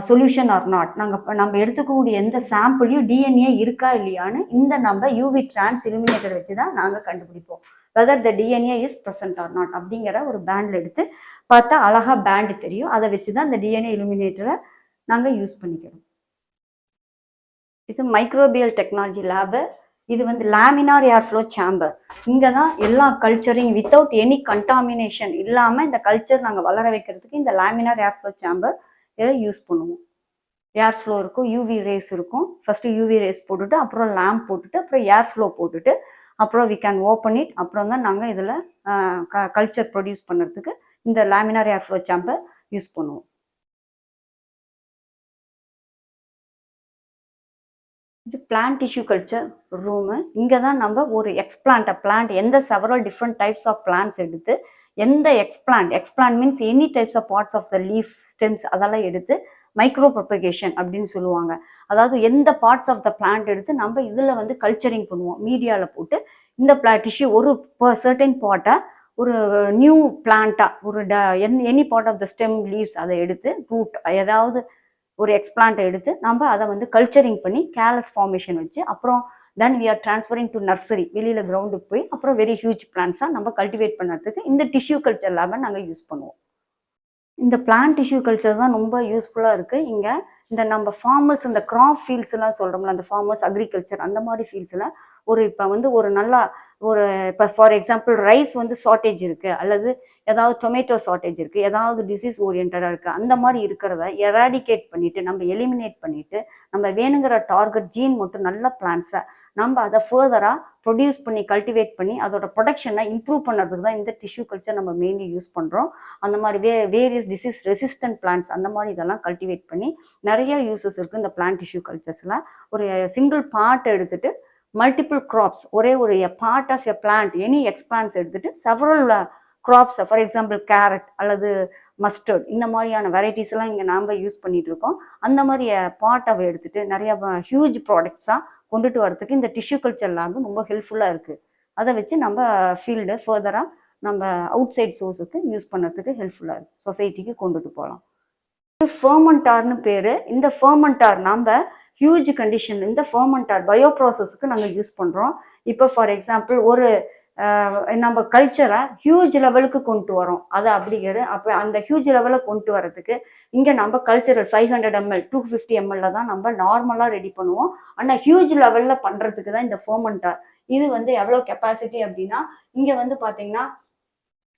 solution or not, நம்ம எடுத்துக்கக்கூடிய எந்த சாம்பிளையும் டிஎன்ஏ இருக்கா இல்லையான்னு இந்த நம்ம யூவி டிரான்ஸ் இலுமினேட்டர் வச்சு தான் நாங்கள் கண்டுபிடிப்போம் whether the DNA is present or not அப்படிங்கிற ஒரு பேண்டில் எடுத்து பார்த்தா அழகாக பேண்டு தெரியும். அதை வச்சு தான் இந்த டிஎன்ஏ இலுமினேட்டரை நாங்கள் யூஸ் பண்ணிக்கிறோம். இது மைக்ரோபியல் டெக்னாலஜி லேபு. இது வந்து லேமினார் ஏர்ஃப்ளோ சேம்பர். இங்கே தான் எல்லா கல்ச்சரிங் வித்தவுட் எனி கண்டாமினேஷன் இல்லாமல் இந்த கல்ச்சர் நாங்கள் வளர வைக்கிறதுக்கு இந்த லேமினார் ஏர்ஃப்ளோ சேம்பர் இதை யூஸ் பண்ணுவோம். ஏர்ஃப்ளோ இருக்கும், யூவி ரேஸ் இருக்கும். ஃபஸ்ட்டு யூவி ரேஸ் போட்டுட்டு அப்புறம் லேம்ப் போட்டுட்டு அப்புறம் ஏர்ஃப்ளோ போட்டுட்டு அப்புறம் வி கேன் ஓப்பன் இட். அப்புறம் தான் நாங்கள் இதில் கல்ச்சர் ப்ரொடியூஸ் பண்ணுறதுக்கு இந்த லேமினார் ஏர்ஃப்ளோ சேம்பர் யூஸ் பண்ணுவோம். இது பிளான்ட் டிஷ்யூ கல்ச்சர் ரூமு. இங்கே தான் நம்ம ஒரு பிளான்ட் எந்த several different types of plants எடுத்து எந்த explant means any types of parts of the leaf stems அதெல்லாம் எடுத்து மைக்ரோ ப்ரொபகேஷன் அப்படின்னு சொல்லுவாங்க. அதாவது எந்த பார்ட்ஸ் ஆஃப் த பிளான்ட் எடுத்து நம்ம இதில் வந்து கல்ச்சரிங் பண்ணுவோம். மீடியாவில் போட்டு இந்த டிஷ்யூ ஒரு சர்டன் பார்ட்டை ஒரு நியூ பிளான்ட்டாக ஒரு any part of the stem leaves அதை எடுத்து ரூட் ஏதாவது ஒரு எக்ஸ்பிளான்ட்டை எடுத்து நம்ம அதை வந்து கல்ச்சரிங் பண்ணி கேலஸ் ஃபார்மேஷன் வச்சு அப்புறம் then we are transferring to nursery, வெளியில் கிரவுண்டுக்கு போய் அப்புறம் வெரி ஹியூஜ் பிளான்ஸாக நம்ம கல்டிவேட் பண்ணுறதுக்கு இந்த டிஷ்யூ கல்ச்சர் லேபை நாங்கள் யூஸ் பண்ணுவோம். இந்த பிளான்ட் டிஷ்யூ கல்ச்சர் தான் ரொம்ப யூஸ்ஃபுல்லாக இருக்குது. இங்கே இந்த நம்ம ஃபார்மர்ஸ் இந்த கிராப் ஃபீல்ட்ஸ்லாம் சொல்கிறோம்ல, அந்த ஃபார்மர்ஸ் அக்ரிகல்ச்சர் அந்த மாதிரி ஃபீல்ட்ஸில் இப்போ வந்து ஒரு நல்லா இப்போ ஃபார் எக்ஸாம்பிள் ரைஸ் வந்து ஷார்ட்டேஜ் இருக்குது, அல்லது ஏதாவது டொமேட்டோ ஷார்ட்டேஜ் இருக்குது, ஏதாவது டிசீஸ் ஓரியன்டாக இருக்குது, அந்த மாதிரி இருக்கிறத எராடிகேட் பண்ணிவிட்டு நம்ம எலிமினேட் பண்ணிவிட்டு நம்ம வேணுங்கிற டார்கெட் ஜீன் மட்டும் நல்ல பிளான்ஸை நம்ம அதை ஃபர்தராக ப்ரொடியூஸ் பண்ணி கல்டிவேட் பண்ணி அதோட ப்ரொடக்ஷனை இம்ப்ரூவ் பண்ணுறதுக்கு தான் இந்த டிஷ்யூ கல்ச்சர் நம்ம மெயின்லி யூஸ் பண்ணுறோம். அந்த மாதிரி வேரியஸ் டிசீஸ் ரெசிஸ்டன்ட் பிளான்ட்ஸ் அந்த மாதிரி இதெல்லாம் கல்டிவேட் பண்ணி நிறைய யூசஸ் இருக்குது இந்த பிளான்ட் டிஷ்யூ கல்ச்சர்ஸில். ஒரு சிங்கிள் பார்ட் எடுத்துகிட்டு மல்டிபிள் க்ராப்ஸ், ஒரே ஒரு part of a plant any explants எடுத்துகிட்டு several crops, for example carrot அல்லது மஸ்டர்ட், இந்த மாதிரியான வெரைட்டிஸ் எல்லாம் இங்கே நாம் யூஸ் பண்ணிட்டு இருக்கோம். அந்த மாதிரி பார்ட்டை எடுத்துகிட்டு நிறைய ஹியூஜ் ப்ராடக்ட்ஸாக கொண்டுட்டு வரதுக்கு இந்த டிஷ்யூ கல்ச்சர் லேப் ரொம்ப ஹெல்ப்ஃபுல்லாக இருக்குது. அதை வச்சு நம்ம ஃபீல்டு ஃபர்தராக நம்ம அவுட் சைட் சோர்ஸுக்கு யூஸ் பண்ணுறதுக்கு ஹெல்ப்ஃபுல்லாக இருக்குது, சொசைட்டிக்கு கொண்டுட்டு போகலாம். ஃபர்மெண்டார்னு பேர். இந்த ஃபர்மெண்டார் நம்ம ஹியூஜ் கண்டிஷன் இந்த ஃபர்மெண்டார் பயோ ப்ராசஸ்க்கு நாங்கள் யூஸ் பண்ணுறோம். இப்போ ஃபார் எக்ஸாம்பிள் ஒரு நம்ம கல்ச்சரை ஹியூஜ் லெவலுக்கு கொண்டு வரோம், அதை அப்படிங்கிறது அப்போ அந்த ஹியூஜ் லெவலில் கொண்டு வரதுக்கு இங்கே நம்ம கல்ச்சரல் 500 ml 250 ml தான் நம்ம நார்மலாக ரெடி பண்ணுவோம். ஆனால் ஹியூஜ் லெவலில் பண்ணுறதுக்கு தான் இந்த ஃபர்மெண்டார். இது வந்து எவ்வளோ கெப்பாசிட்டி அப்படின்னா இங்கே வந்து பார்த்தீங்கன்னா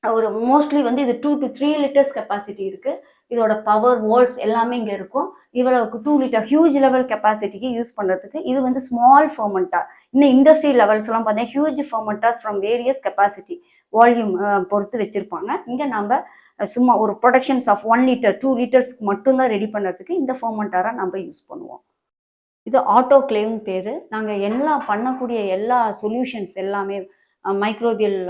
ஒரு மோஸ்ட்லி வந்து இது 2 to 3 liters கெப்பாசிட்டி இருக்குது. இதோட பவர் வோல்ட்ஸ் எல்லாமே இங்கே இருக்கும். இவ்வளவுக்கு 2 லிட்டர் ஹியூஜ் லெவல் கெப்பாசிட்டிக்கு யூஸ் பண்ணுறதுக்கு இது வந்து ஸ்மால் ஃபர்மெண்டார். இன்னும் இண்டஸ்ட்ரி லெவல்ஸ்லாம் பார்த்தீங்கன்னா huge fermenters from various capacity volume பொறுத்து வச்சுருப்பாங்க. இங்கே நம்ம சும்மா ஒரு ப்ரொடக்ஷன்ஸ் ஆஃப் 1 liter 2 liters மட்டும்தான் ரெடி பண்ணுறதுக்கு இந்த ஃபர்மெண்டாரை நம்ம யூஸ் பண்ணுவோம். இது ஆட்டோக்ளேவ்னு பேர். நாங்கள் பண்ணக்கூடிய எல்லா சொல்யூஷன்ஸ் எல்லாமே மைக்ரோபியல்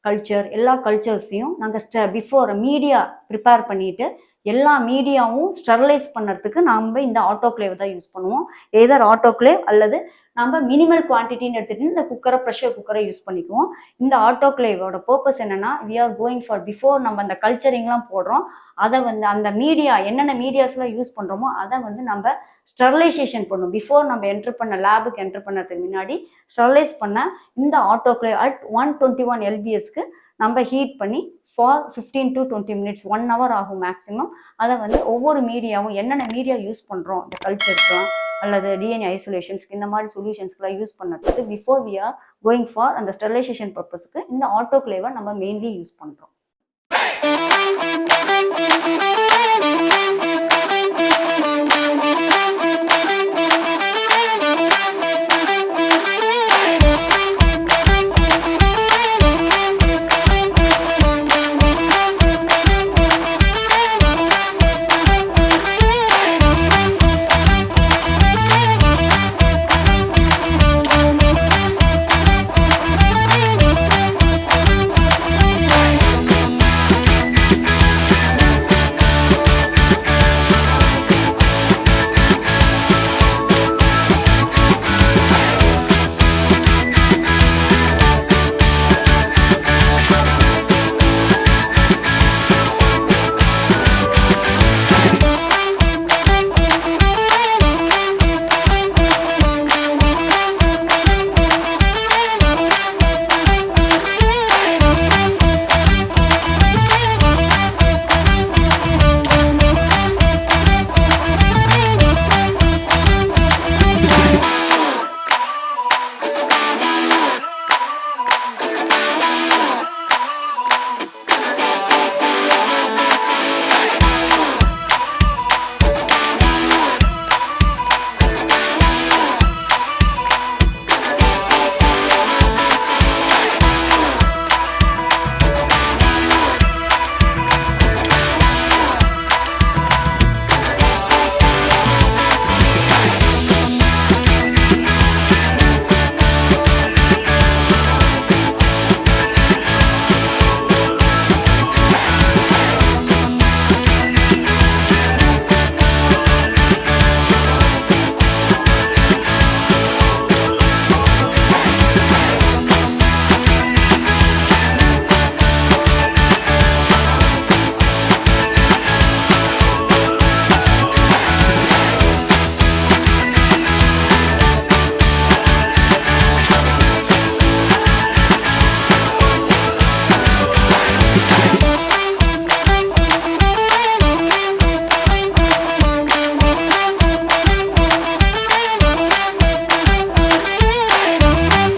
கல்ச்சர் எல்லா கல்ச்சர்ஸையும் நாங்கள் பிஃபோர் மீடியா ப்ரிப்பேர் பண்ணிவிட்டு எல்லா மீடியாவும் ஸ்டெர்லைஸ் பண்ணுறதுக்கு நம்ம இந்த ஆட்டோக்ளேவ் தான் யூஸ் பண்ணுவோம். எதர் ஆட்டோக்ளேவ் அல்லது நம்ம மினிமல் குவான்டிட்டின்னு எடுத்துகிட்டு இந்த குக்கரை ப்ரெஷர் குக்கரை யூஸ் பண்ணிக்குவோம். இந்த ஆட்டோக்ளேவோட பர்பஸ் என்னென்னா we are going for before நம்ம அந்த கல்ச்சரிங்லாம் போடுறோம், அதை வந்து அந்த மீடியா என்னென்ன மீடியாஸ்லாம் யூஸ் பண்ணுறோமோ அதை வந்து நம்ம ஸ்டெர்லைசேஷன் பண்ணும். பிஃபோர் நம்ம லேபுக்கு என்ட்ரு பண்ணுறதுக்கு முன்னாடி ஸ்டெர்லைஸ் பண்ண இந்த ஆட்டோக்ளேவ் அட் 121 lbsக்கு நம்ம ஹீட் பண்ணி ஃபார் 15 to 20 minutes 1 hour ஆகும் மேக்ஸிமம். அதை வந்து ஒவ்வொரு மீடியாவும் என்னென்ன மீடியா யூஸ் பண்ணுறோம் இந்த கல்ச்சருக்குலாம் அல்லது டிஎன்ஏ ஐசோலேஷன்ஸ்க்கு இந்த மாதிரி சொல்யூஷன்ஸ்க்குலாம் யூஸ் பண்ணுறதுக்கு before we are going for அந்த ஸ்டெர்லைசேஷன் பர்பஸ்க்கு இந்த ஆட்டோக்ளேவை நம்ம மெயின்லி யூஸ் பண்ணுறோம்.